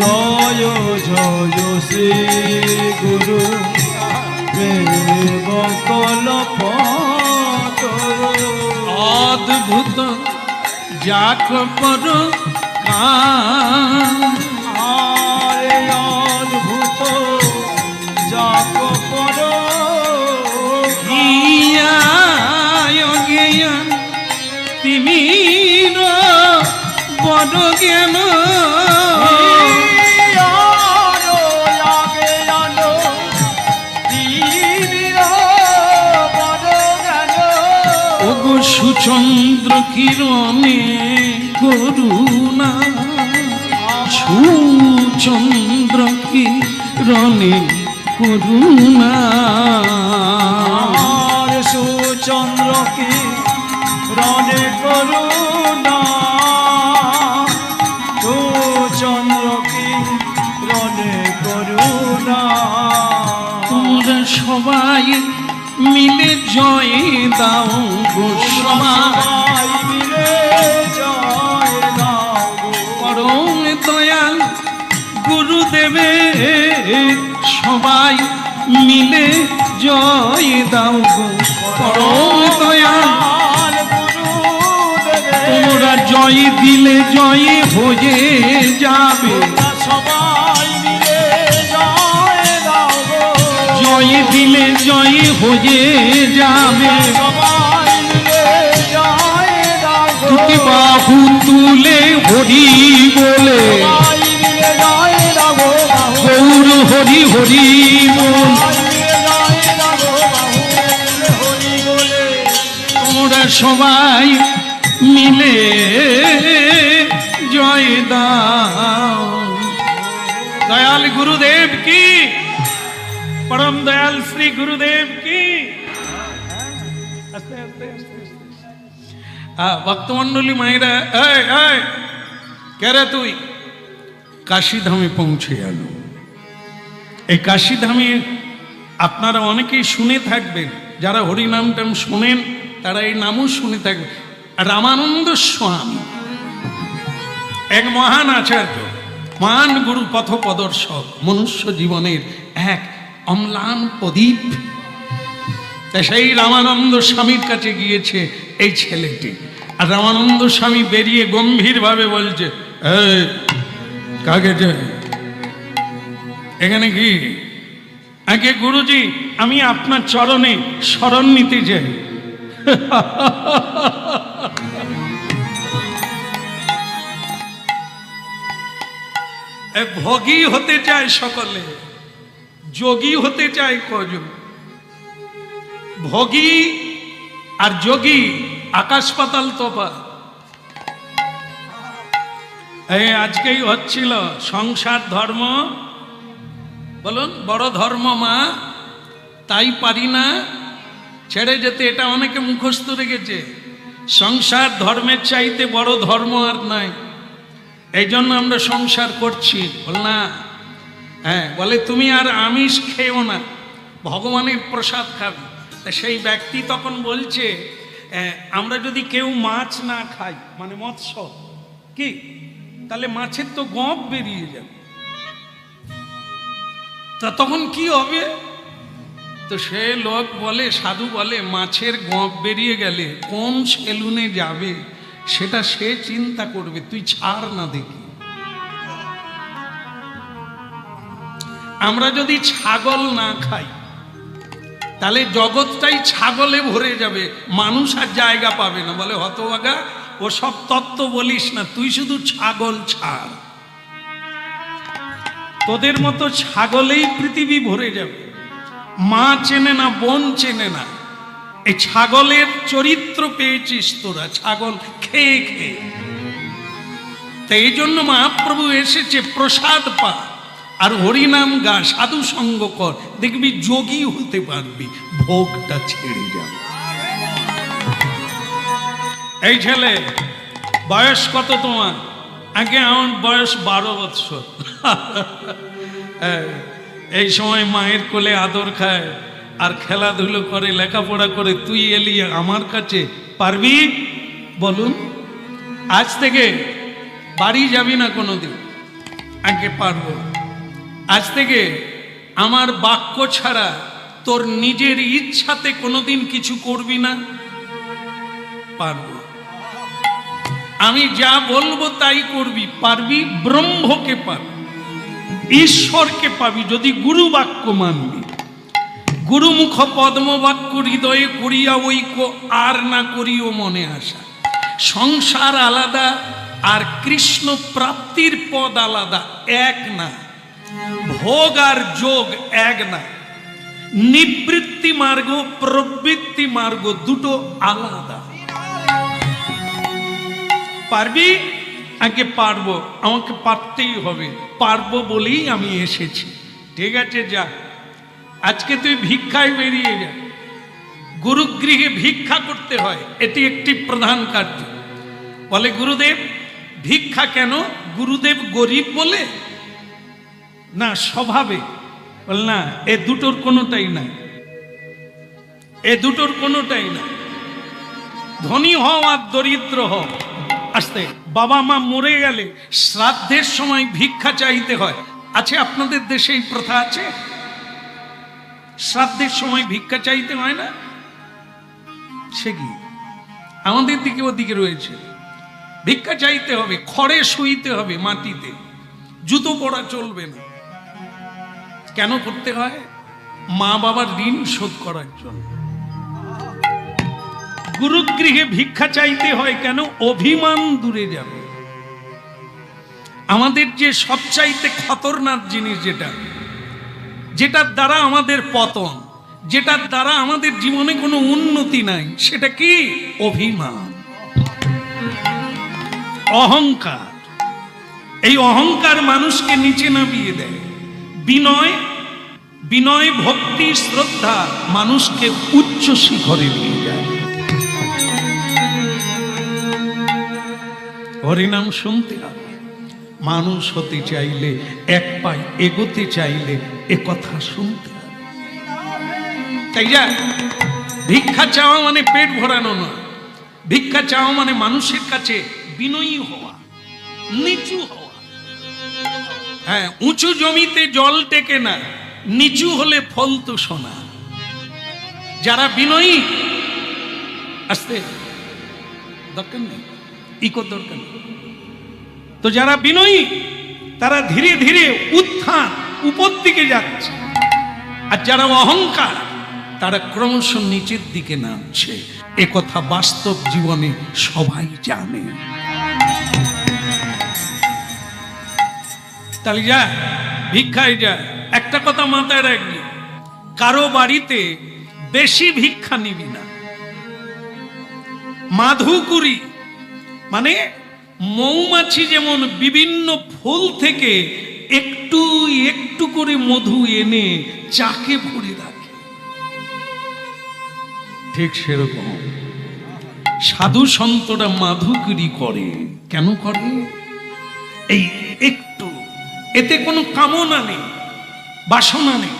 জয় জয় শ্রী গুরু প্রেম কল্পতরু। অদ্ভুত যাক পর আরে অদ্ভুত যাক পর তিমির বড় জ্ঞান, ওগো সুচন্দ্র কিরণে করুণা, সুচন্দ্র কিরণে করুণা। সুচন্দ্র কিরণে করুণা, সুচন্দ্র কিরণে করুণা। তোমরা সবাই মিলে জয় দাও গো, সবাই মিলে জয় দাও। পরম দয়াল গুরুদেবের জয় দাও গো পরম দয়াল, তোমরা জয় দিলে জয় হয়ে যাবে, সবাই মিলে জয় দাও গো, জয় দিলে জয় হয়ে যাবে। সবাই মিলে জয় দাও গো, দুটি বাহু তুলে হরি বলে, সবাই মিলে জয় দাও গো, গৌর হরি হরি বল, তোমরা সবাই মিলে জয় দাও। দয়াল গুরুদেব কি, পরম দয়াল শ্রী গুরুদেব কি। আস্তে আস্তে আস্তে ভক্তমন্ডলী মায়েরা, কে রে তুই? কাশীধামে পৌঁছে গেল। এই কাশীধামে আপনারা অনেকেই শুনে থাকবেন, যারা হরিনাম টাম শোনেন তারা এই নামও শুনে থাকবেন। রামানন্দ স্বামী এক মহান আচার্য, মহান গুরু, পথ প্রদর্শক, মনুষ্য জীবনের এক অম্লান প্রদীপ। তা সেই রামানন্দ স্বামীর কাছে গিয়েছে এই ছেলেটি। আর রামানন্দ স্বামী বেরিয়ে গম্ভীরভাবে বলছে, কাকে যায় এখানে কি? আগে গুরুজি, আমি আপনার চরণে শরণ নিতে চাই। ভোগী হতে চায় সকলে, যোগী হতে চায় কজন? ভোগী আর যোগী আকাশ পাতাল তফাৎ। আজকেই হচ্ছিল সংসার ধর্ম, বলুন বড় ধর্ম মা, তাই পারি না ছেড়ে যেতে। এটা অনেকে মুখস্থ রেখেছে, সংসার ধর্মের চাইতে বড় ধর্ম আর নাই, এই জন্য আমরা সংসার করছি। বল না, বলে তুমি আর আমিষ খেও না, ভগবানের প্রসাদ খাবে। সেই ব্যক্তি তখন বলছে, আমরা যদি কেউ মাছ না খাই, মানে মৎস্য কি, তাহলে মাছের তো গপ বেরিয়ে যাবে, তা তখন কি হবে? তো সে লোক বলে, সাধু বলে, মাছের গপ বেরিয়ে গেলে কোন সেলুনে যাবে সেটা সে চিন্তা করবে, তুই ছাড় না দেখি। আমরা যদি ছাগল না খাই তাহলে জগৎটাই ছাগলে ভরে যাবে, মানুষ আর জায়গা পাবে না। বলে হতভাগা, ও সব তত্ত্ব বলিস না, তুই শুধু ছাগল ছাড়, তোদের মতো ছাগলেই পৃথিবী ভরে যাবে। মা চেনে না, বোন চেনে না, এই ছাগলের চরিত্র পেয়েছিস তোরা, ছাগল খেয়ে খেয়ে। তাই এই জন্য মহাপ্রভু এসেছে, প্রসাদ পা আর হরিনাম গা, সাধু সঙ্গ কর, দেখবি যোগী হতে পারবি, ভোগটা ছেড়ে যাবে। এই ছেলে বয়স কত তোমার? আগে আমার বয়স 12 বৎসর। এই সময় মায়ের কোলে আদর খায় আর খেলাধুলো করে, লেখাপড়া করে, তুই এলি আমার কাছে, পারবি? বলুন, আজ থেকে বাড়ি যাবি না কোনোদিন? আগে পারবো। আজ থেকে আমার বাক্য ছাড়া তোর নিজের ইচ্ছাতে কোনোদিন কিছু করবি না? পারবো। আমি যা বলবো তাই করবি, পারবি? ব্রহ্মকে পাবি, ঈশ্বরকে পাবি যদি গুরু বাক্য মানবি। গুরুমুখ পদ্ম বাক্য হৃদয়ে করিয়া ঐক্য, আর না করিও মনে আসা। সংসার আলাদা আর কৃষ্ণ প্রাপ্তির পদ আলাদা, এক না। ভোগ আর যোগ এক না। নিবৃত্তি মার্গ, প্রবৃত্তি মার্গ দুটো আলাদা। পারবি? আগে পারবো, আমাকে পারতেই হবে, পারবো বলেই আমি এসেছি। ঠিক আছে, যা, আজকে তুই ভিক্ষায় বেরিয়ে যা। গুরুগৃহে ভিক্ষা করতে হয়, এটি একটি প্রধান কার্য। বলে গুরুদেব ভিক্ষা কেন? গুরুদেব গরিব বলে? না, স্বভাবে। বল না, এ দুটোর কোনোটাই নাই, এ দুটোর কোনোটাই না। ধনী হও আর দরিদ্র হও, আসতে বাবা মা মরে গেলে শ্রাদ্ধের সময় ভিক্ষা চাইতে হয়। আছে আপনাদের দেশে এই প্রথা আছে? শ্রাদ্ধের সময় ভিক্ষা চাইতে হয় না? সে কি আমাদের দিকে ওদিকে রয়েছে? ভিক্ষা চাইতে হবে, খড়ে শুইতে হবে, মাটিতে, জুতো পরা চলবে না। কেন করতে হয়? মা বাবার ঋণ শোধ করার জন্য। গুরুগৃহে ভিক্ষা চাইতে হয় কেন? অভিমান দূরে যাবে। আমাদের যে সবচাইতে খতরনাক জিনিস, যেটার দ্বারা আমাদের পতন, যেটার দ্বারা আমাদের জীবনে কোনো উন্নতি নাই, সেটা কি? অভিমান, অহংকার। এই অহংকার মানুষকে নিচে নামিয়ে দেয়। বিনয়, বিনয়, ভক্তি, শ্রদ্ধা মানুষকে উচ্চ শিখরে নিয়ে যায়। হরিনাম শুনতে হবে। মানুষ হতে চাইলে, এক পায়ে এগোতে চাইলে এ কথা শুনতে হবে। তাই যা ভিক্ষা চাওয়া মানে পেট ভরানো নয়। ভিক্ষা চাওয়া মানে মানুষের কাছে বিনয়ী হওয়া, নিচু হওয়া। হ্যাঁ, উঁচু জমিতে জল টেকে না, নিচু হলে ফল তো সোনা। যারা বিনয়ী, আসতে দরকার নেই, ইকো দরকার নেই। তো যারা বিনয়ী তারা ধীরে ধীরে উত্থান, উপর দিকে যাচ্ছে। আর যারা অহংকার তারা ক্রমশ নিচের দিকে নামছে। এ কথা বাস্তব জীবনে সবাই জানে। তাহলে যা ভিক্ষায় যা, একটা কথা মাথায় রাখবি, কারো বাড়িতে বেশি ভিক্ষা নিবি না। মাধুকুরি মানে মৌমাছি যেমন বিভিন্ন ফুল থেকে একটু একটু করে মধু এনে চাকে ভরে রাখে, ঠিক সেরকম সাধু সন্তরা মাধুকুরি করে। কেন করে? এই একটু, এতে কোনো কামনা নেই, বাসনা নেই।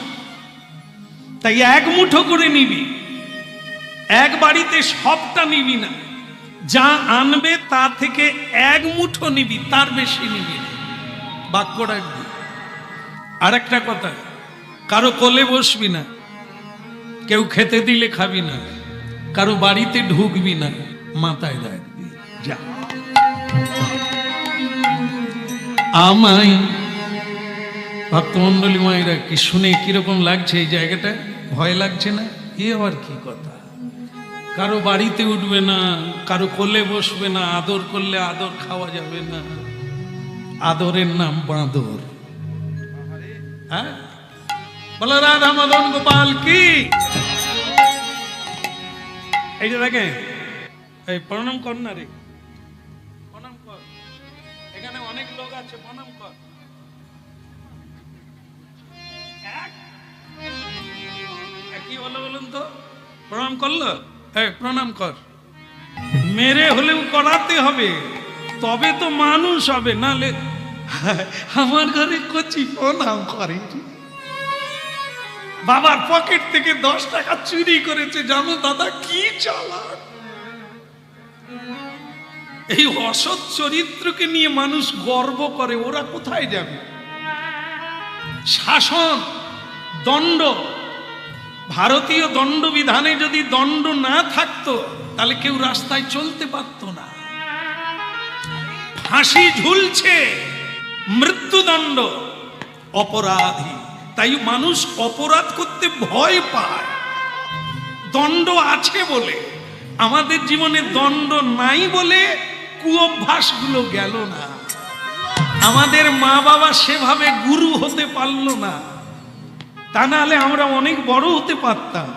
তাই এক মুঠো করে নিবি, এক বাড়িতে সবটা নিবি না। যা আনবে তা থেকে এক মুঠো নিবি, তার বেশি নিবি না। বাক্য রাখবি। আর একটা কথা, কারো কোলে বসবি না, কেউ খেতে দিলে খাবি না, কারো বাড়িতে ঢুকবি না, মাথায় রাখবি। যা আমায় ভক্তমন্ডলী মায়েরা কি শুনে কিরকম লাগছে? এই জায়গাটা ভয় লাগছে না? এ আবার কি কথা? কারো বাড়িতে উঠবে না, কারো কোলে বসবে না, আদর করলে আদর খাওয়া যাবে না। আদরের নাম বাঁদর। হ্যাঁ, বলো রাধা মদন গোপাল কি। এইটা দেখে, এই প্রণাম কর না রে, প্রণাম কর। এখানে অনেক লোক আছে, প্রণাম কর। কি হলো বলুন তো? প্রণাম করলো? প্রণাম কর। মেরে হলেও করাতে হবে, তবে তো মানুষ হবে। নালে আমার ঘরে কচি প্রণাম করে, বাবার পকেট থেকে 10 টাকা চুরি করেছে, জানো দাদা কি চালাক। এই অসৎ চরিত্রকে নিয়ে মানুষ গর্ব করে। ওরা কোথায় যাবে? শাসন, দণ্ড, ভারতীয় দণ্ডবিধানে যদি দণ্ড না থাকতো তাহলে কেউ রাস্তায় চলতে পারত না। ফাঁসি ঝুলছে, মৃত্যুদণ্ড, অপরাধী। তাই মানুষ অপরাধ করতে ভয় পায়। দণ্ড আছে বলে, আমাদের জীবনে দণ্ড নাই বলে কুঅভ্যাসগুলো গেল না। আমাদের মা বাবা সেভাবে গুরু হতে পারলো না, তা নাহলে আমরা অনেক বড় হতে পারতাম।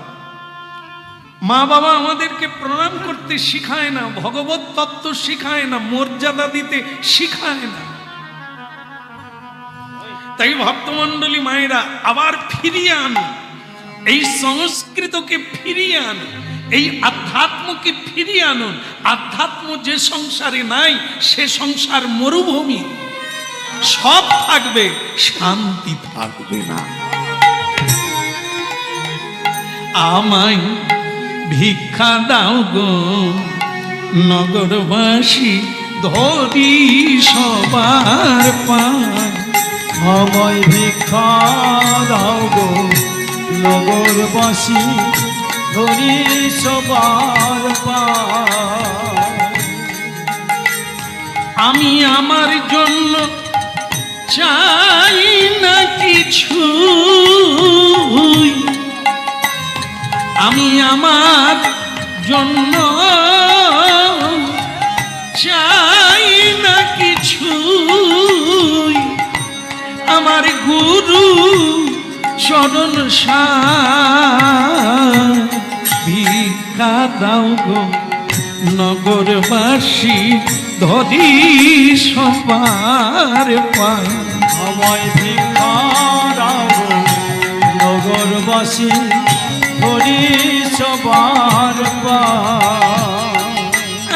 মা বাবা আমাদেরকে প্রণাম করতে শিখায় না, ভগবত তত্ত্ব শিখায় না, মর্যাদা দিতে শিখায় না। তাই ভক্তমন্ডলী মায়েরা আবার ফিরিয়ে আনো, এই সংস্কৃতকে ফিরিয়ে আনো, এই আধ্যাত্মকে ফিরিয়ে আনুন। আধ্যাত্ম যে সংসারে নাই সে সংসার মরুভূমি। সব থাকবে, শান্তি থাকবে না। আমায় ভিক্ষা দাও গো নগরবাসী, ধরি সবার পায়। আমায় ভিক্ষা দাও গো নগরবাসী ধরি সবার পায়। আমি আমার জন্য চাই না কিছু, আমি আমার জন্য চাই না কিছু, আমার গুরু চরণ ভিক্ষা দাও গো নগরবাসী ধরি সবার পায়। আমায় ভিক্ষা দাও গো নগরবাসী ধরি সবার পায়।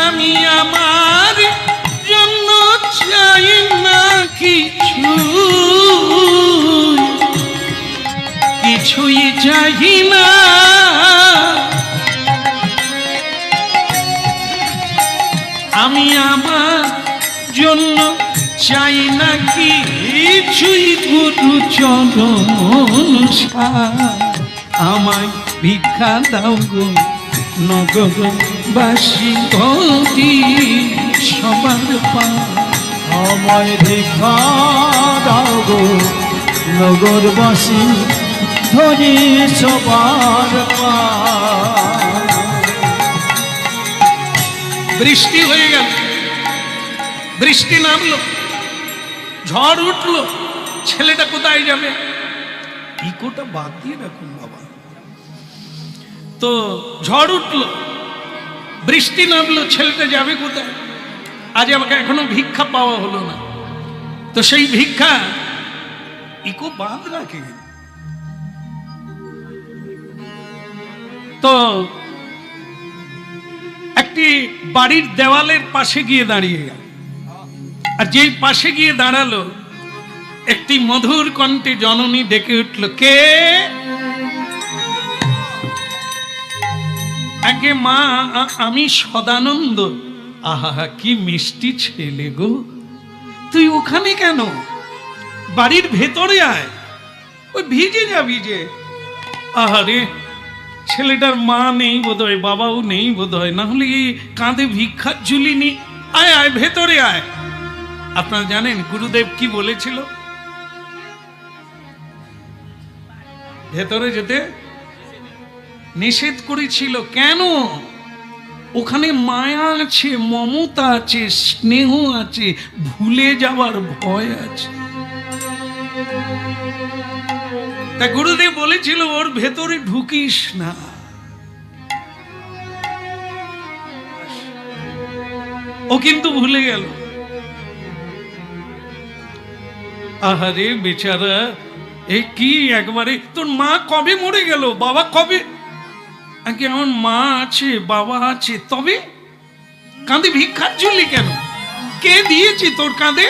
আমি আমার জন্য চাই না কিছু, কিছুই চাই না, আমি আমার জন্য চাই না কিছুই, গুরু চরণ আমায় ভিক্ষা দাও গো নগরবাসী ধরি সবার পায়। আমায় ভিক্ষা দাও গো নগরবাসী ধরি সবার পায়। বৃষ্টি হয়ে গেল, বৃষ্টি নামলো, ঝড় উঠলো, ছেলেটা কোথায় যাবে? ইকোটা বাদ দিয়ে রাখুন বাবা। তো ঝড় উঠলো, বৃষ্টি নামলো, ছেলেটা যাবে কোথায়? আজ আমাকে এখনো ভিক্ষা পাওয়া হলো না। তো সেই ভিক্ষা ইকো বাদ রাখে। তো একটি বাড়ির দেওয়ালের পাশে গিয়ে দাঁড়িয়ে গেল, আর যেই পাশে গিয়ে দাঁড়ালো একটি মধুর কণ্ঠে জননী ডেকে উঠল, কে? আগে মা, আমি সদানন্দ। আহা, কি মিষ্টি ছেলে গো, তুই ওখানে কেন? বাড়ির ভেতরে আয়, ওই ভিজে যাবি যে। আহারে, ছেলেটার মা নেই বোধহয়, বাবাও নেই বোধহয়, না হলে এই কাঁধে ভিক্ষার ঝুলি নি। আয় আয়, ভেতরে আয়। আপনারা জানেন গুরুদেব কি বলেছিল? ভেতরে যেতে নিষেধ করেছিল। কেন? ওখানে মায়া আছে, মমতা আছে, স্নেহ আছে, ভুলে যাওয়ার ভয় আছে। তা গুরুদেব বলেছিল ওর ভেতরে ঢুকিস না। ও কিন্তু ভুলে গেল। আহারে বেচারা, এ কি একবারে। তোর মা কবে মরে গেল? বাবা কবে? আগে আমার মা আছে, বাবা আছে, তবে কাঁধে ভিক্ষার ঝুলি কেন? কে দিয়েছে তোর কাঁধে?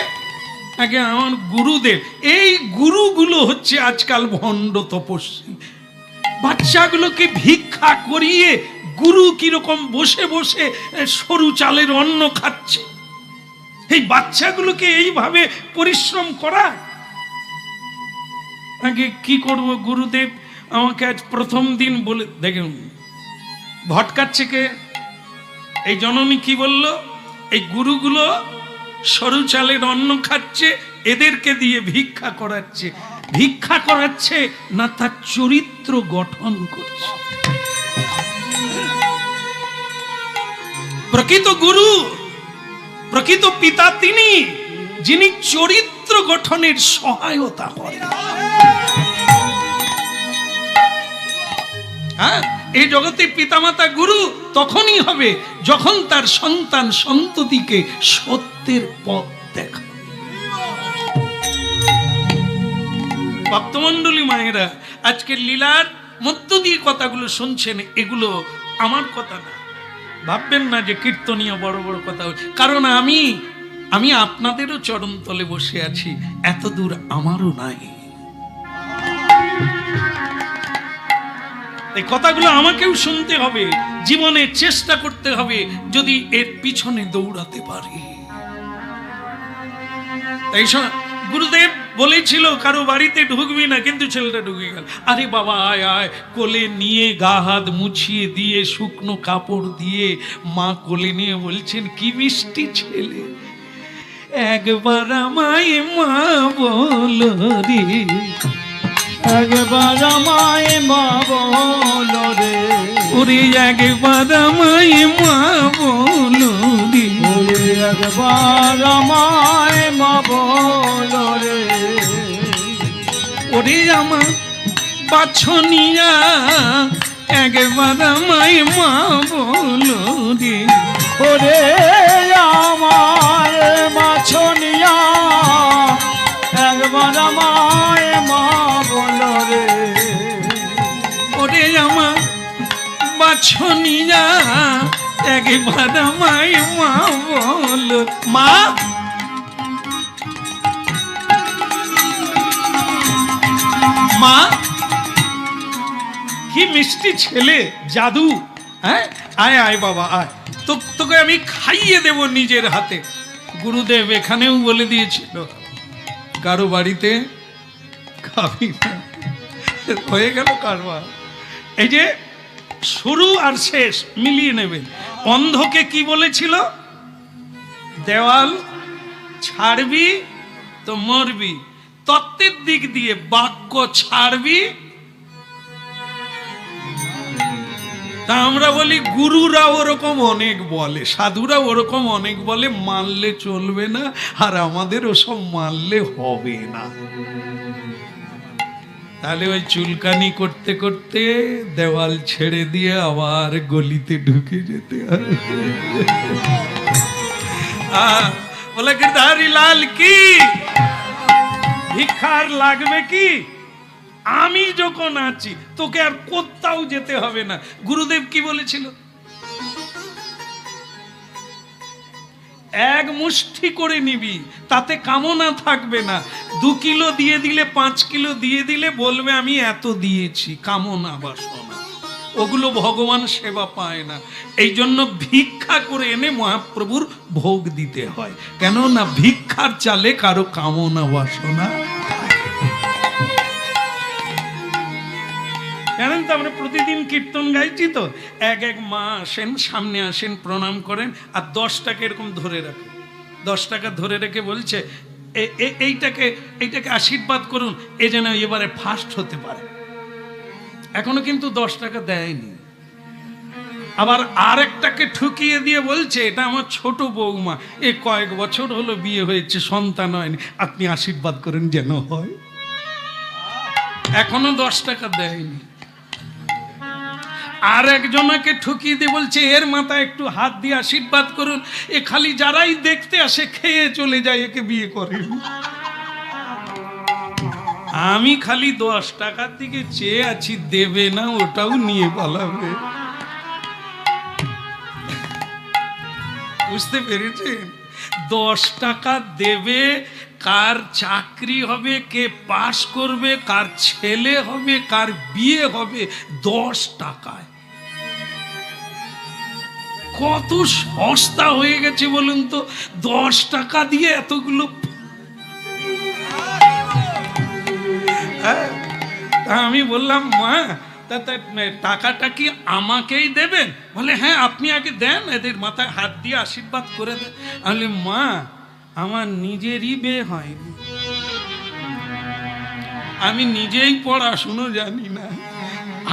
আগে আমার গুরুদেব। এই গুরুগুলো হচ্ছে আজকাল ভণ্ড তপস্বী। বাচ্চাগুলোকে ভিক্ষা করিয়ে গুরু কিরকম বসে বসে সরু চালের অন্ন খাচ্ছে। এই বাচ্চাগুলোকে এইভাবে পরিশ্রম করা। আগে কি করব? গুরুদেব আমাকে আজ প্রথম দিন বলে, দেখুন ভটকাচ্ছে কে? এই জননী কি বলল? এই গুরুগুলো সরু চালের অন্ন খাচ্ছে, এদেরকে দিয়ে ভিক্ষা করাচ্ছে। ভিক্ষা করাচ্ছে না, তার চরিত্র গঠন করছে। প্রকৃত গুরু, প্রকৃত পিতা তিনি, যিনি চরিত্র গঠনের সহায়তা করেন। হ্যাঁ, এই জগতে পিতামাতা গুরু তখনই হবে যখন তার সন্তান সন্ততিকে সত্যের পথ দেখাবে। ভক্তমণ্ডলী মায়েরা, আজকের লীলার মধ্য দিয়ে কথাগুলো শুনছেন, এগুলো আমার কথা না। ভাববেন না যে কীর্তনীয় বড় বড় কথা, কারণ আমি আপনাদেরও চরণ তলে বসে আছি, এত দূর আমারও নাই। এই কথাগুলো আমাকেও শুনতে হবে, জীবনে চেষ্টা করতে হবে যদি এর পিছনে দৌড়াতে পারি। তাই গুরুদেব বলেছিল কারো বাড়িতে ঢুকবি না, কিন্তু ছেলেটা ঢুকে গেল। আরে বাবা আয় আয়, কোলে নিয়ে গা হাত মুছিয়ে দিয়ে শুকনো কাপড় দিয়ে মা কোলে নিয়ে বলছেন, কি মিষ্টি ছেলে, একবার আমায় মা বলো রে, একবার আমায় মা বলো রে, ওরে একবার আমায় মা বলো রে, ওরে একবার আমায় মা বলো রে, ওরে আমার বাছনিয়া একবার আমায় মা বলো রে, ওরে আমার বাছনিয়া একবার আমায় মা বলো রে, ওরে আমার বাছনিয়া একবার আমায় মা বলো। মা মা কি মিষ্টি ছেলে, জাদু। হ্যাঁ আয় আয় বাবা আয়, তোকে আমি খাইয়ে দেব নিজের হাতে। গুরুদেব এখানেও বলে দিয়েছিল কারো বাড়িতে খাবি না। হয়ে গেল কারবার। এই যে শুরু আর শেষ মিলিয়ে নেবেন। অন্ধকে কি বলেছিল? দেওয়াল ছাড়বি তো মরবি। তত্ত্বের দিক দিয়ে বাক্য ছাড়বি। তা আমরা বলি গুরুরা ওরকম অনেক বলে, সাধুরা ওরকম অনেক বলে, মানলে চলবে না, আর আমাদের ওসব মানলে হবে না। তাহলে ওই চুলকানি করতে করতে দেওয়াল ছেড়ে দিয়ে আবার গলিতে ঢুকে যেতে হবে। বলে গিরধারী লাল কি ভিক্ষার লাগবে কি, আমি যখন আছি তোকে আর কোথাও যেতে হবে না। গুরুদেব কি বলেছিল? এক মুষ্টি করে নিবি, তাতে কামনা থাকবে না। 2 কিলো দিয়ে দিলে 5 কিলো দিয়ে দিলে বলবে আমি এত দিয়েছি, কামনা বাসনা। ওগুলো ভগবান সেবা পায় না। এই জন্য ভিক্ষা করে এনে মহাপ্রভুর ভোগ দিতে হয়। কেন না ভিক্ষার চালে কারো কামনা বাসনা। জানেন তো আমরা প্রতিদিন কীর্তন গাইছি তো, এক এক মা আসেন, সামনে আসেন, প্রণাম করেন, আর 10 টাকা এরকম ধরে রাখেন। 10 টাকা ধরে রেখে বলছে এইটাকে আশীর্বাদ করুন, এ যেন এবারে ফার্স্ট হতে পারে। এখনো কিন্তু 10 টাকা দেয়নি। আবার আরেকটাকে ঠুকিয়ে দিয়ে বলছে এটা আমার ছোট বৌমা, এ কয়েক বছর হলো বিয়ে হয়েছে, সন্তান হয়নি, আপনি আশীর্বাদ করেন যেন হয়। এখনো 10 টাকা দেয়নি। আর একজনকে ঠুকিয়ে দিয়ে বলছে এর মাথায় একটু হাত দিয়ে আশীর্বাদ করুন, এ খালি যারাই দেখতে আসে খেয়ে চলে যায়, একে বিয়ে করেন। আমি খালি 10 টাকার দিকে চেয়ে আছি, দেবে না, ওটাও নিয়ে পালাবে। বুঝতে পেরেছেন? 10 টাকা দেবে, কার চাকরি হবে, কে পাস করবে, কার ছেলে হবে, কার বিয়ে হবে 10 টাকায়। কত সস্তা হয়ে গেছে বলুন তো, 10 টাকা দিয়ে এতগুলো। আমি বললাম মা টাকাটা কি আমাকেই দেবেন? বলে হ্যাঁ আপনি আগে দেন, এদের মাথায় হাত দিয়ে আশীর্বাদ করে দেন। আমি মা আমার নিজেরই বিয়ে হয়নি, আমি নিজেই পড়াশুনো জানি না,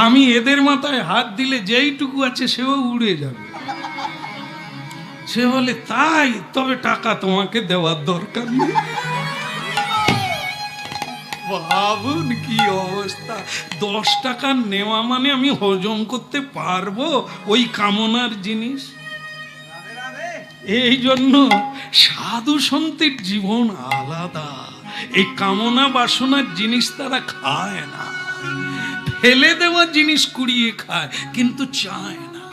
আমি এদের মাথায় হাত দিলে যেইটুকু আছে সেও উড়ে যাবে। সে বলে তাই, তবে টাকা তোমাকে দেওয়ার দরকার নেই। ভাবুন কি অবস্থা। 10 টাকা নেওয়া মানে আমি হজম করতে পারবো ওই কামনার জিনিস? এই জন্য সাধু সন্তের জীবন আলাদা। এই কামনা বাসনার জিনিস তারা খায় না, ফেলে দেওয়া জিনিস কুড়িয়ে খায়, কিন্তু চায় না।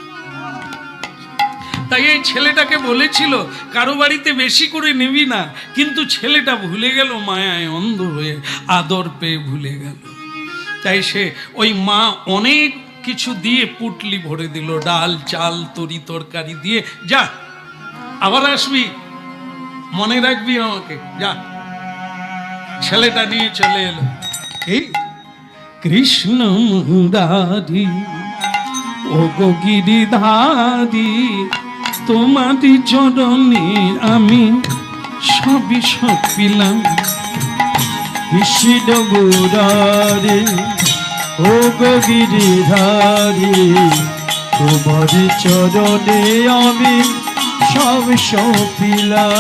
তাই এই ছেলেটাকে বলেছিল কারো বাড়িতে বেশি করে নিবি না, কিন্তু ছেলেটা ভুলে গেল, মায়ায় অন্ধ হয়ে আদর পেয়ে ভুলে গেল। তাই সে ওই মা অনেক কিছু দিয়ে পুটলি ভরে দিল, ডাল চাল তরি তরকারি দিয়ে, যা আবার আসবি, মনে রাখবি আমাকে, যা। ছেলেটা নিয়ে চলে এলো। এই কৃষ্ণ মুরারি ও গো গিরিধারি, তোমারি চরণে আমি সবই সপিলাম। কৃষ্ণ মুরারি ও গো গিরিধারি, তোমার চরণে আমি সব সপিলাম।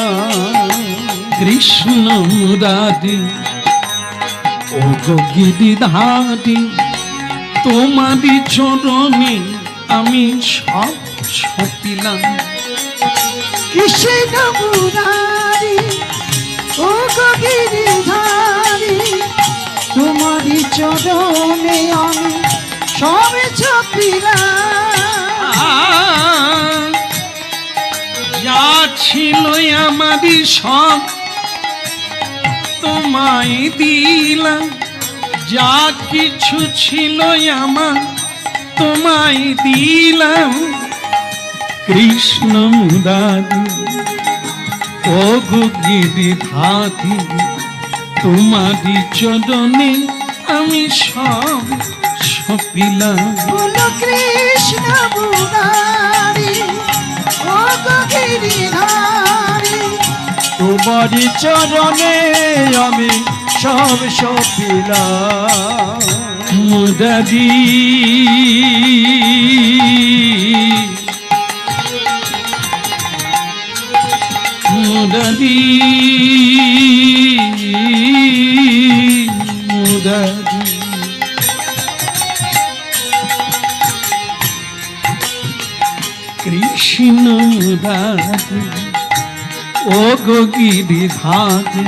কৃষ্ণ মুরারি ও গো গিরিধারি, তোমারি চরণে আমি সব সপিলাম। কৃষ্ণ মুরারি ও গো গিরিধারি, তোমারি চরণে আমি সব সপিলাম। যা ছিল আমারই সব তোমায় দিলাম, যা কিছু ছিল আমার তোমায় দিলাম। কৃষ্ণ মুরারি ও গো গিরিধারি, তোমারি চরণে আমি সব সপিলাম। বলো কৃষ্ণ মুরারি ও গো গিরিধারি, তোমার চরণে আমি সব সপিলাম। মুরারি মুরারি মুরারি, কৃষ্ণ মুরারি ও গো গিরিধারি,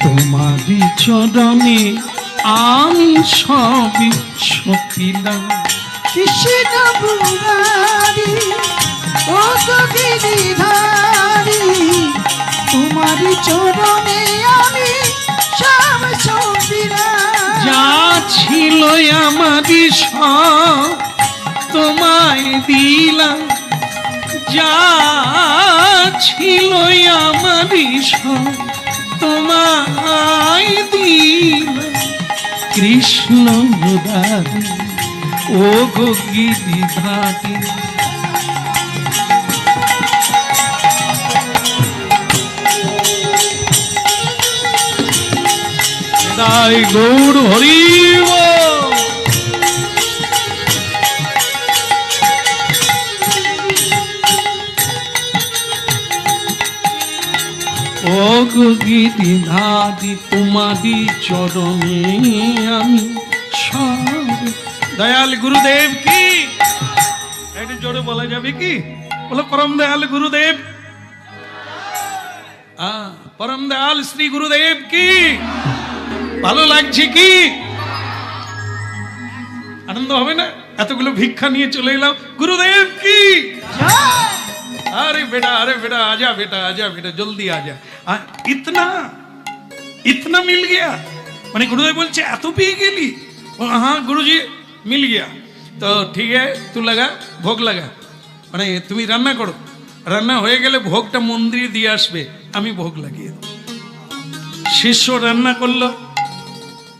তোমারি চরণে আমি সবই সপিলাম। কৃষ্ণ মুরারি ও গো গিরিধারি, তোমারি চরণে আমি সব সপিলাম। যা ছিল আমারই সব তোমায় দিলাম, যা ছিল আমারই সব তোমায় দিলাম। কৃষ্ণ মুরারি ও গো গিরিধারি, তাই গৌর হরি বল। ও গো গিরিধারি, তোমারি চরণে আমি সব। দয়াল গুরুদেব কি, একটু জোরে বলা যাবে কি? বলো পরম দয়াল গুরুদেব, পরম দয়াল শ্রী গুরুদেব কি। ভালো লাগছে কি? আনন্দ হবে না? এতগুলো ভিক্ষা নিয়ে চলে এলাম, গুরুদেব কি। अरे बेटा आजा बेटा जल्दी आजा। इतना इतना मिल गया মানে গুরুদেব বলছে এত পেয়ে গেলি? হ্যাঁ গুরুজি মিল গিয়া। তো ঠিক আছে তুই লাগা ভোগ লাগা, মানে তুমি রান্না করো, রান্না হয়ে গেলে ভোগটা মন্দিরে দিয়ে আসবে, আমি ভোগ লাগিয়ে দেবো। শিষ্য রান্না করলো,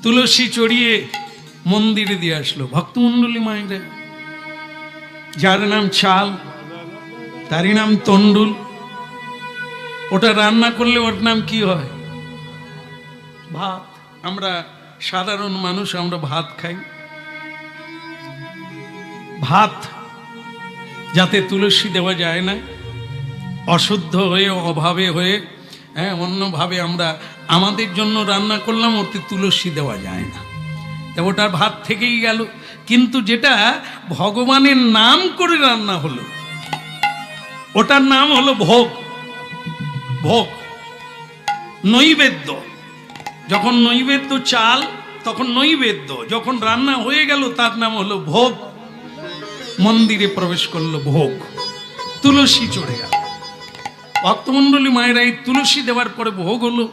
তুলসী চড়িয়ে মন্দিরে দিয়ে আসলো। ভক্তমণ্ডলী মায়েরা, যার নাম চাল তারই নাম তন্ডুল। ওটা রান্না করলে ওর নাম কি হয়? ভাত। আমরা সাধারণ মানুষ, আমরা ভাত খাই। ভাত যাতে তুলসী দেওয়া যায় না, অশুদ্ধ হয়ে অভাবে হয়ে, হ্যাঁ অন্যভাবে আমরা আমাদের জন্য রান্না করলাম, ওতে তুলসী দেওয়া যায় না, তা ওটার ভাত থেকেই গেল। কিন্তু যেটা ভগবানের নাম করে রান্না হলো, ওটার নাম হলো ভোগ। ভোগ নৈবেদ্য। যখন নৈবেদ্য চাল তখন নৈবেদ্য, যখন রান্না হয়ে গেল তার নাম হলো ভোগ। মন্দিরে প্রবেশ করলো ভোগ, তুলসী চড়ে গেল। ভক্তমণ্ডলী মায়েরা, এই তুলসী দেওয়ার পরে ভোগ হলো,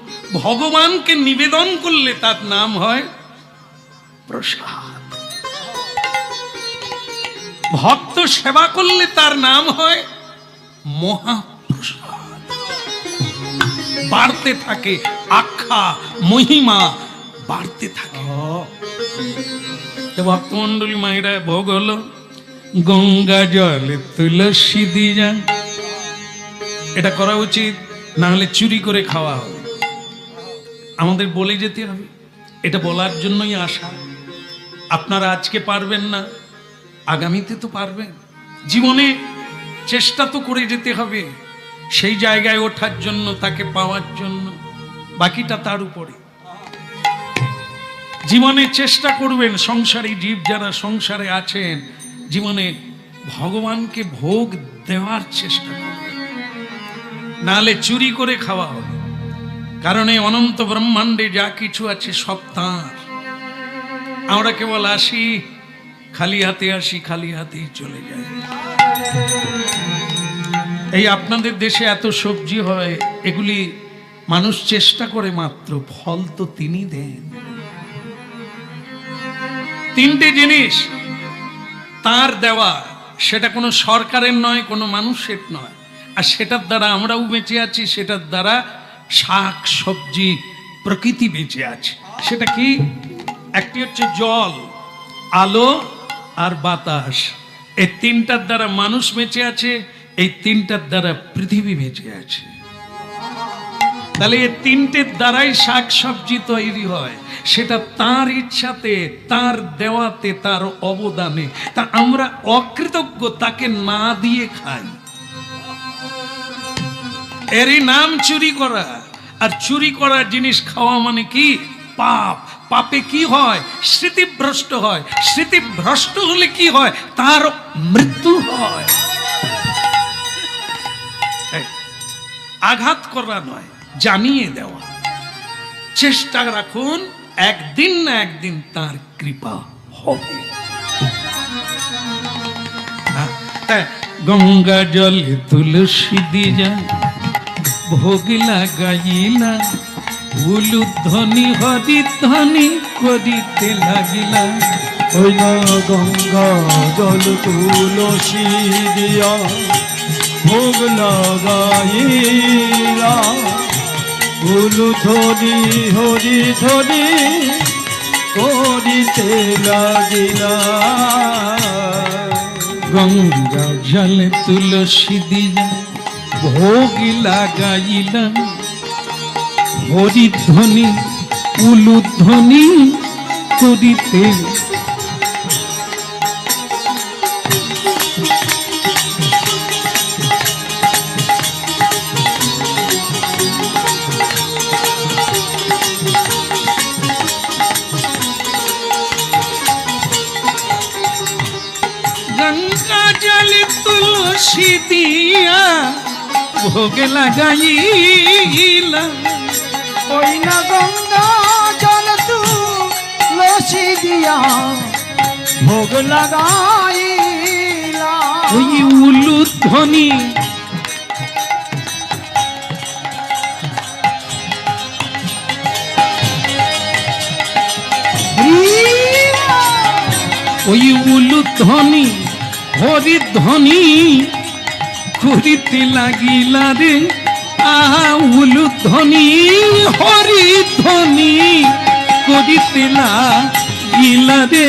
ভগবানকে নিবেদন করলে তার নাম হয় প্রসাদ। ভক্ত সেবা করলে তার নাম হয় মহাপ্রসাদ। বাড়তে থাকে, আখ্যা শিক্ষা মহিমা বাড়তে থাকে। ভক্তমন্ডলী মায়েরা ভোগ হলো গঙ্গা জল তুলসী দিয়া, এটা করা উচিত, না হলে চুরি করে খাওয়া হবে। আমাদের বলে যেতে হবে, এটা বলার জন্যই আসা। আপনারা আজকে পারবেন না, আগামীতে তো পারবেন। জীবনে চেষ্টা তো করে যেতে হবে সেই জায়গায় ওঠার জন্য, তাকে পাওয়ার জন্য, বাকিটা তার উপরে। জীবনে চেষ্টা করবেন, সংসারী জীব যারা সংসারে আছেন, জীবনে ভগবানকে ভোগ দেওয়ার চেষ্টা করবেন, নাহলে চুরি করে খাওয়া হবে। কারণ এই অনন্ত ব্রহ্মাণ্ডে যা কিছু আছে সব তাঁর। আমরা কেবল আসি, খালি হাতে আসি, খালি হাতেই চলে যাই। এই আপনাদের দেশে এত সবজি হয়, এগুলি মানুষ চেষ্টা করে মাত্র, ফল তো তিনি দেন। তিনটে জিনিস তার দেওয়া, সেটা কোনো সরকারের নয়, কোনো মানুষের নয়। আর সেটার দ্বারা আমরাও বেঁচে আছি, সেটার দ্বারা শাক সবজি প্রকৃতি বেঁচে আছে। সেটা কি? একটি হচ্ছে জল, আলো আর বাতাস। এই তিনটার দ্বারা মানুষ বেঁচে আছে, এই তিনটার দ্বারা পৃথিবী বেঁচে আছে। তাহলে এই তিনটের দ্বারাই শাক সবজি তৈরি হয়, সেটা তার ইচ্ছাতে, তার দেওয়াতে, তার অবদানে। তা আমরা অকৃতজ্ঞ, তাকে না দিয়ে খাই। এরই নাম চুরি করা। আর চুরি করা জিনিস খাওয়া মানে কি? পাপ। পাপে কি হয়? স্মৃতিভ্রষ্ট হয়। স্মৃতিভ্রষ্ট হলে কি হয়? তার মৃত্যু হয়। আঘাত করা নয়, জানিয়ে দেওয়া। চেষ্টা রাখুন, একদিন না একদিন তার কৃপা হবে। গঙ্গা জলে তুলসী দিয়া ভোগ লাগাইলা, উলুধ্বনি হরিধ্বনি করিতে লাগিলা। ওই না গঙ্গা জল তুলসী দিয়া ভোগ লাগাইলা, উলুধ্বনি হরিধ্বনি করিতে লাগিলা। গঙ্গা জলে তুলসী দিয়া ভোগ লাগাইলা, হরিধ্বনি উলুধ্বনি করিতে। গঙ্গা জলে তুলসী দিয়া ভোগ লাগাইলা, ওই না গঙ্গা জল তুলসী দিয়া ভোগ লাগাইলা। ওই উলুধ্বনি ওই উলুধ্বনি হরিধ্বনি করিতে লাগিলা রে। আহা উলুধ্বনি হরিধ্বনি করিতে লাগিলা রে।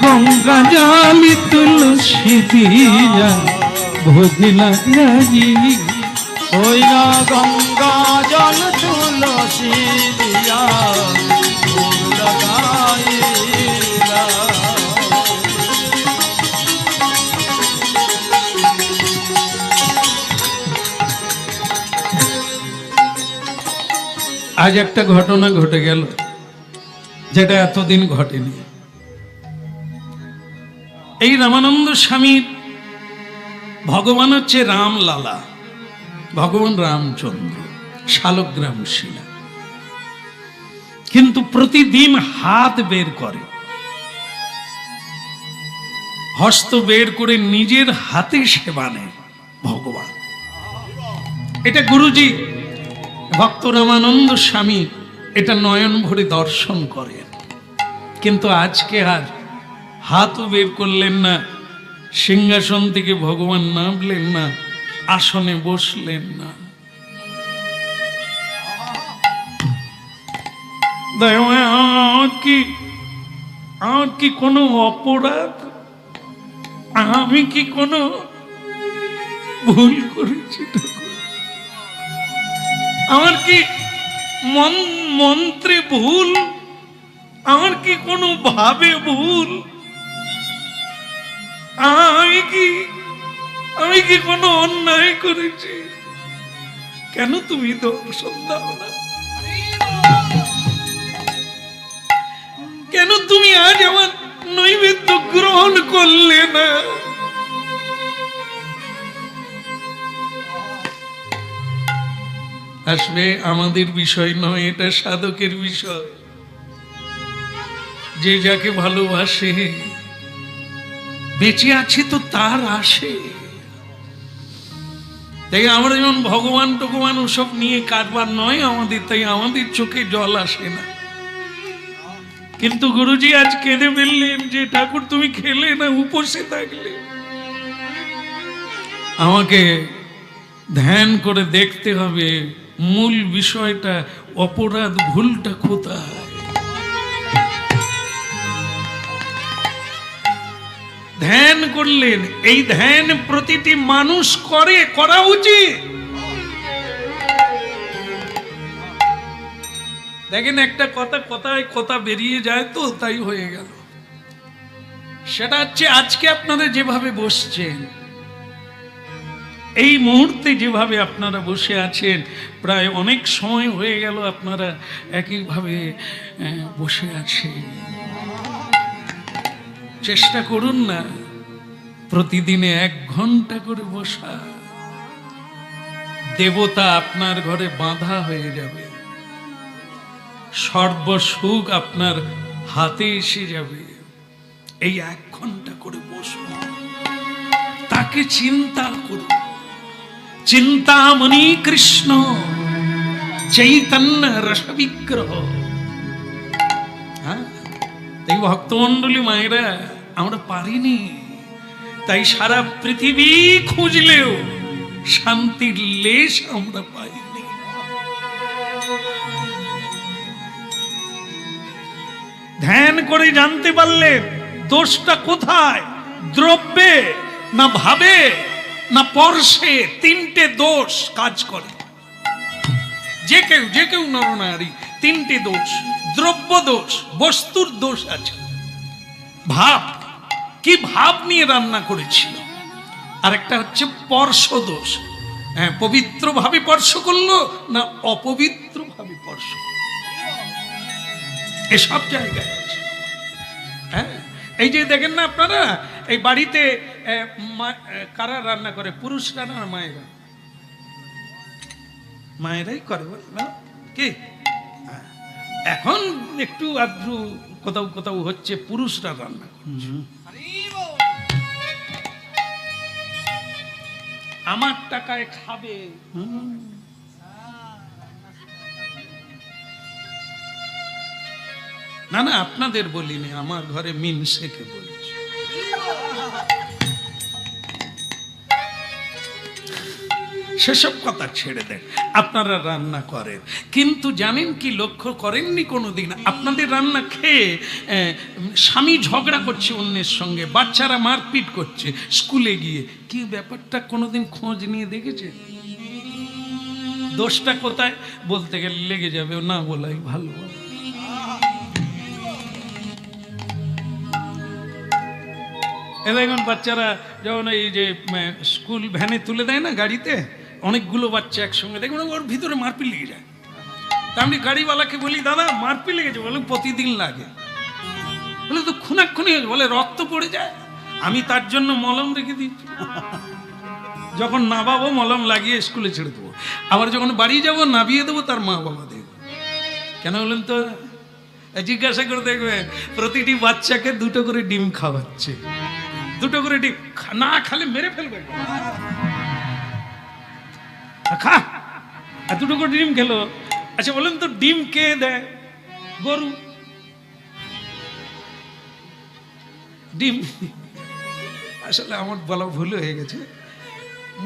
গঙ্গা জল তুলসী দিয়া ভোগ লাগাই। ওই না গঙ্গা জল তুলসী দিয়া ভোগ লাগাইলা। আজ একটা ঘটনা ঘটে গেল, যেটা এতদিন ঘটেনি। এই রামানন্দ স্বামীর ভগবান হচ্ছে রামলালা, ভগবান রামচন্দ্র, শালগ্রাম শিলা। কিন্তু প্রতিদিন হাত বের করে, হস্ত বের করে নিজের হাতে সেবা নেয় ভগবান। এটা গুরুজি ভক্ত রামানন্দ স্বামী এটা নয়ন ভরে দর্শন করেন। কিন্তু আজকে আর হাতও বের করলেন না, সিংহাসন থেকে ভগবান নামলেন না, আসনে বসলেন না। দয়াময় আমার কি কোনো অপরাধ, আমি কি কোনো ভুল করেছি ঠাকুর? আমার কি মন্ত্রে ভুল, আমার কি কোনো ভাবে ভুল, আমি কি কোনো অন্যায় করেছি? কেন তুমি দর্শন দাও না? কেন তুমি আজ আমার নৈবেদ্য গ্রহণ করলে না? আসলে আমাদের বিষয় নয়, এটা সাধকের বিষয়। যে যাকে ভালোবাসে, বেঁচে আছে তো তার আসে। তাই আমরা যেমন ভগবান টগবান ওসব নিয়ে কারবার নয় আমাদের, তাই আমাদের চোখে জল আসে না। কিন্তু গুরুজি আজ কেঁদে ফেললেন যে ঠাকুর তুমি খেলে না, উপসে থাকলে। আমাকে ধ্যান করে দেখতে হবে মূল বিষয়টা, অপরাধ ভুলটা কোথায়। ধ্যান করলেন, এই ধ্যান প্রতিটি মানুষ করা উচিত। দেখেন একটা কথা বেরিয়ে যায় তো, তাই হয়ে গেল। সেটা হচ্ছে আজকে আপনারা যেভাবে বসছেন, এই মুহূর্তে যেভাবে আপনারা বসে আছেন, প্রায় অনেক সময় হয়ে গেল আপনারা একইভাবে বসে আছেন। চেষ্টা করুন না প্রতিদিনে 1 ঘন্টা করে বসা। দেবতা আপনার ঘরে বাঁধা হয়ে যাবে, সর্বসুখ আপনার হাতে এসে যাবে। এই 1 ঘন্টা করে বসুন, তাকে চিন্তা করুন। চিন্তামণি কৃষ্ণ চৈতন্য রস বিগ্রহ। তাই ভক্তমন্ডলী মায়েরা, আমরা পারিনি, তাই সারা পৃথিবী খুঁজলেও শান্তির লেশ আমরা পাইনি। ধ্যান করে জানতে পারলেন দোষটা কোথায়, দ্রব্যে না ভাবে না পরশে। 3টে দোষ কাজ করে, যে কেউ নরনারী। 3টে দোষ, দ্রব্য দোষ, বস্তুর দোষ আছে। ভাব, কি ভাব নিয়ে রান্না করেছিল। আর একটা হচ্ছে পরশ দোষ, পবিত্র ভাবে স্পর্শ করলো না অপবিত্র ভাবে স্পর্শ, এসব জায়গায় আছে। হ্যাঁ, এই যে দেখেন না আপনারা, এই বাড়িতে কারা রান্না করে, পুরুষরা না মায়েরা? মায়েরাই করে, বল কি? এখন একটু আদ্রু কোথাও হচ্ছে পুরুষরা রান্না করছে। আমার টাকায় খাবে, না আপনাদের বলিনি, আমার ঘরে মিনসেকে বলছি। সেসব কথা ছেড়ে দেন, আপনারা রান্না করেন, কিন্তু জানেন কি, লক্ষ্য করেননি কোনোদিন আপনাদের রান্না খেয়ে স্বামী ঝগড়া করছে অন্যের সঙ্গে, বাচ্চারা মারপিট করছে স্কুলে গিয়ে, কি ব্যাপারটা কোনোদিন খোঁজ নিয়ে দেখেছে? দোষটা কোথায় বলতে গেলে লেগে যাবে, না বলাই ভালো। এখন বাচ্চারা যখন এই যে স্কুল ভ্যানে তুলে দেয় না, গাড়িতে অনেকগুলো বাচ্চা একসঙ্গে, দেখবেন ওর ভিতরে মারপিট লেগে যায়। তা আমি গাড়িওয়ালাকে বলি, দাদা মারপিট লেগেছে? বলে প্রতিদিন লাগে। বলে তো খুনাক্ষুনি হয়েছে, বলে রক্ত পড়ে যায়। আমি তার জন্য মলম রেখে দিচ্ছি, যখন নাবাবো মলম লাগিয়ে স্কুলে ছেড়ে দেবো, আবার যখন বাড়ি যাবো নাবিয়ে দেবো তার মা বাবা দেখবে। কেন বলেন তো? জিজ্ঞাসা করে দেখবেন, প্রতিটি বাচ্চাকে 2টো করে ডিম খাওয়াচ্ছে, 2টো করে ডিম, না খালে মেরে ফেলবে। খা, 2টো করে ডিম খেলো। আচ্ছা বলেন তো, ডিম কে দেয়? গরু। ডিম, আসলে আমার বলা ভুল হয়ে গেছে,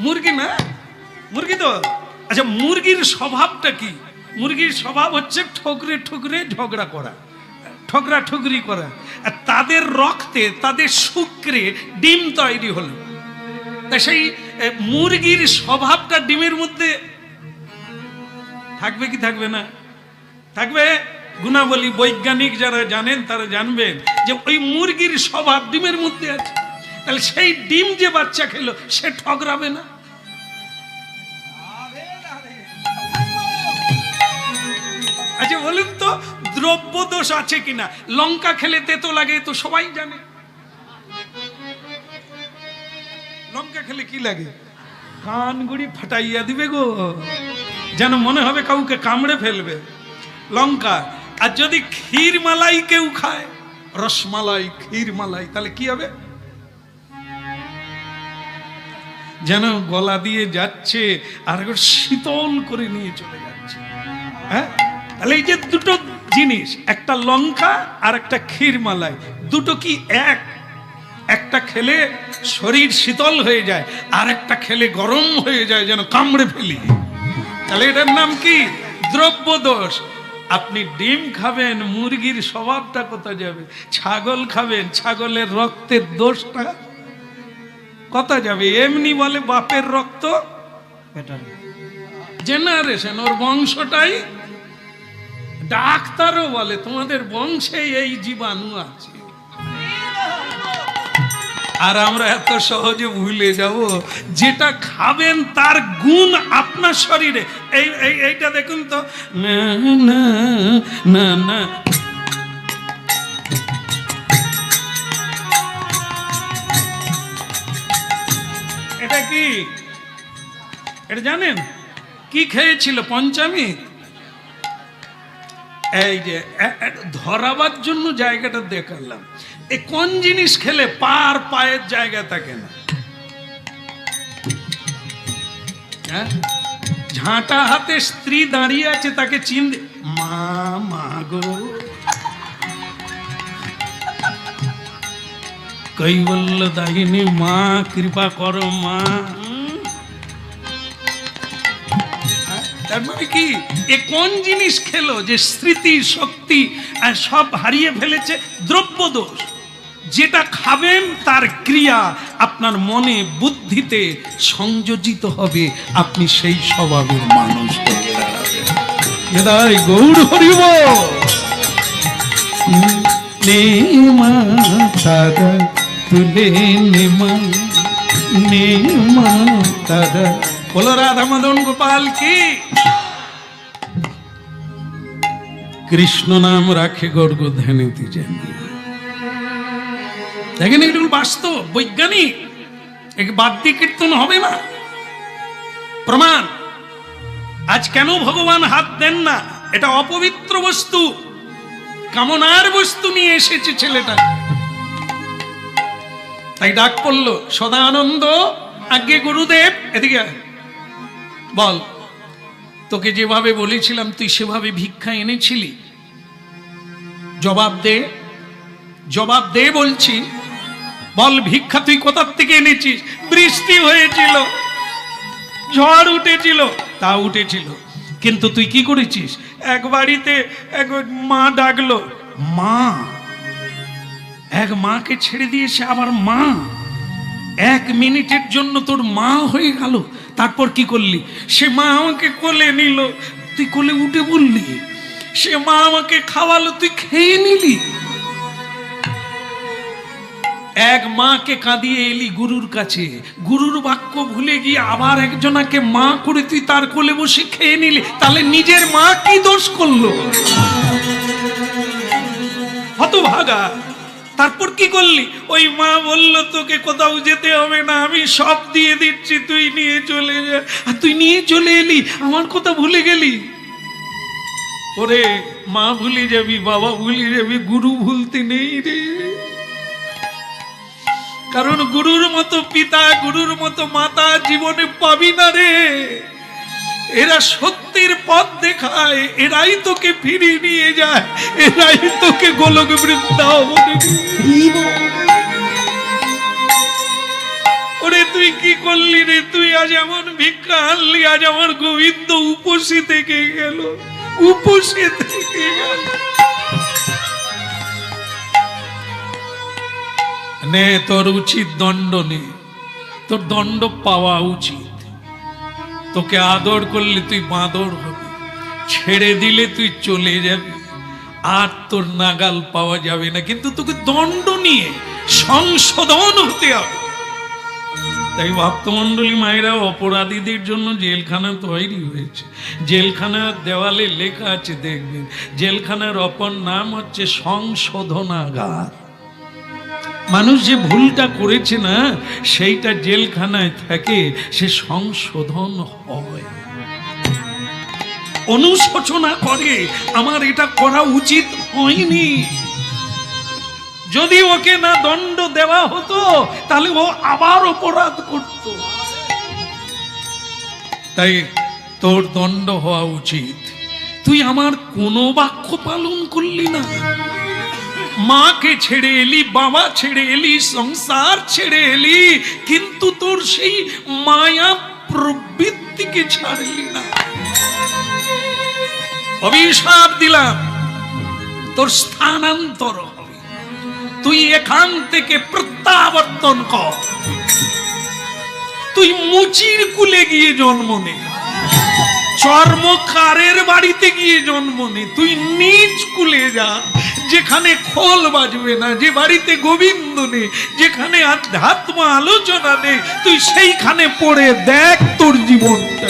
মুরগি না, মুরগি তো। আচ্ছা মুরগির স্বভাবটা কি? মুরগির স্বভাব হচ্ছে ঠোকরে ঠোকরে ঝগড়া করা, ঠগরা ঠগরি করা। আর তাদের রক্তে, তাদের শুক্রে ডিম তৈরি হলো। তা সেই মুরগির স্বভাবটা ডিমের মধ্যে থাকবে কি থাকবে না? থাকবে। গুণাবলী বৈজ্ঞানিক যারা জানেন তারা জানবেন যে ওই মুরগির স্বভাব ডিমের মধ্যে আছে। তাহলে সেই ডিম যে বাচ্চা খেলো সে ঠগরাবে না? আচ্ছা বলুন তো, দ্রব্য দোষ আছে কিনা? লঙ্কা খেলে তেতো লাগে তো সবাই জানে। লঙ্কা খেলে কি লাগে? কানগুড়ি ফাটাইয়া দিবে গো, যেন মনে হবে কাউকে কামড়ে ফেলবে লঙ্কা। আর যদি ক্ষীর মালাই কেউ খায়, রসমালাই, ক্ষীর মালাই, তাহলে কি হবে? যেন গলা দিয়ে যাচ্ছে আর শীতল করে নিয়ে চলে যাচ্ছে। হ্যাঁ, তাহলে এই যে দুটো জিনিস, একটা লঙ্কা আর একটা ক্ষীর মালাই, দুটো কি এক? একটা খেলে শরীর শীতল হয়ে যায়, আর একটা খেলে গরম হয়ে যায়, যেন কামড়ে ফেলি। তাহলে এটার নাম কি? দ্রব্য দোষ। আপনি ডিম খাবেন, মুরগির স্বভাবটা কোথায় যাবে? ছাগল খাবেন, ছাগলের রক্তের দোষটা কোথায় যাবে? এমনি বলে বাপের রক্ত জেনারেশন, ওর বংশটাই। ডাক্তারও বলে তোমাদের বংশে এই জীবাণু আছে। আর আমরা এত সহজে ভুলে যাব যেটা খাবেন তার গুণ আপনার শরীরে। এইটা দেখুন তো, না না না না, এটা কি? এটা জানেন কি খেয়েছিল পঞ্চামী? এই যে ধরাবার জন্য জায়গাটা দেখালাম। এ কোন জিনিস খেলে পার পায়ের জায়গা থাকে না? ঝাঁটা হাতে স্ত্রী দাঁড়িয়ে আছে, তাকে চিনতে মা মা গো, কৈবল্য দাহিনী মা, কৃপা করো মা। তার মানে কি? এ কোন জিনিস খেলো যে স্মৃতি শক্তি সব হারিয়ে ফেলেছে? দ্রব্য দোষ। যেটা খাবেন তার ক্রিয়া আপনার মনে বুদ্ধিতে সংযোজিত হবে, আপনি সেই স্বভাবের মানুষ হয়ে দাঁড়াবেন। গৌর হরিব নেমা তারা তুলে নেমা নেমা তারা। বলো রাধা মদন গোপাল কি? কৃষ্ণ নাম রাখে গর্গ ধ্যানেতে জানি। দেখেন এগুলো বাস্তব, বৈজ্ঞানিক, বাদ্যি কীর্তন হবে না। প্রমাণ। আজ কেন ভগবান হাত দেন না? এটা অপবিত্র বস্তু, কামনার বস্তু নিয়ে এসেছে ছেলেটা। তাই ডাক পড়লো, সদানন্দ আজ্ঞে গুরুদেব, এদিকে বল, তোকে যেভাবে বলেছিলাম তুই সেভাবে ভিক্ষা এনেছিলি? জবাব দে, জবাব দে বলছি। বল ভিক্ষা তুই কোথার থেকে এনেছিস? বৃষ্টি হয়েছিল, ঝড় উঠেছিল, তা উঠেছিল, কিন্তু তুই কি করেছিস? এক বাড়িতে এক মা ডাকলো, মা, এক মাকে ছেড়ে দিয়েছে আবার মা। 1 মিনিটের জন্য তোর মা হয়ে গেল, তারপর কি করলি? সে মা আমাকে কোলে নিল, তুই কোলে উঠে বললি। সে মা আমাকে খাওয়ালো, তুই খেয়ে নিলি। এক মাকে কাঁদিয়ে এলি গুরুর কাছে, গুরুর বাক্য ভুলে গিয়ে আবার একজনাকে মা করে তুই তার কোলে বসে খেয়ে নিলি। তাহলে নিজের মা কি দোষ করলো? হতভাগা। তারপর কি করলি? ওই মা বলল তোকে কোথাও যেতে হবে না, আমি সব দিয়ে দিচ্ছি, তুই নিয়ে চলে যা। আর তুই নিয়ে চলে এলি, আমার কথা ভুলে গেলি। ওরে মা ভুলে যাবি, বাবা ভুলে যাবি, গুরু ভুলতে নেই রে। কারণ গুরুর মতো পিতা, গুরুর মতো মাতা জীবনে পাবি না রে। এরা সত্যের পথ দেখায়, এরাই তোকে ফিরিয়ে নিয়ে যায়, এরাই তোকে গোলক বৃন্দাবনে। ওরে তুই কি করলি রে? তুই আজ এমন ভিক্ষা আনলি, আজ আমার গোবিন্দ উপসী থেকে গেল। উপসে থেকে গেল। নে তোর উচিত দণ্ড নে, তোর দণ্ড পাওয়া উচিত। তোকে আদর করলে তুই বাঁদর হবি, ছেড়ে দিলে তুই চলে যাবি, আর তোর নাগাল পাওয়া যাবে না। কিন্তু তোকে দণ্ড নিয়ে সংশোধন হতে হবে। তাই ভক্তমণ্ডলী মায়েরা, অপরাধীদের জন্য জেলখানা তৈরি হয়েছে। জেলখানার দেওয়ালে লেখা আছে, দেখবেন, জেলখানার অপর নাম হচ্ছে সংশোধনাগার। মানুষ যে ভুলটা করেছে না, সেইটা জেলখানায় থাকে, সে সংশোধন হয়, অনুশোচনা করে, আমার এটা করা উচিত হয়নি। যদি ওকে না দণ্ড দেওয়া হতো, তাহলে ও আবার অপরাধ করত। তাই তোর দণ্ড হওয়া উচিত। তুই আমার কোনো বাক্য পালন করলি না, মাকে ছেড়ে এলি, বাবা ছেড়ে এলি, সংসার ছেড়ে এলি, কিন্তু তোর সেই মায়া প্রবৃত্তিকে ছাড়লি না। অভিশাপ দিলাম, তোর স্থানান্তর হবে। তুই এখান থেকে প্রত্যাবর্তন কর। তুই মুচির কুলে গিয়ে জন্ম নে, চর্মকারের বাড়িতে গিয়ে জন্ম নে। তুই নিজ কুলে যা, যেখানে খোল বাজবে না, যে বাড়িতে গোবিন্দ নেই, যেখানে আধ্যাত্ম আলোচনা নেই। তুই সেইখানে পড়ে দেখ তোর জীবনটা।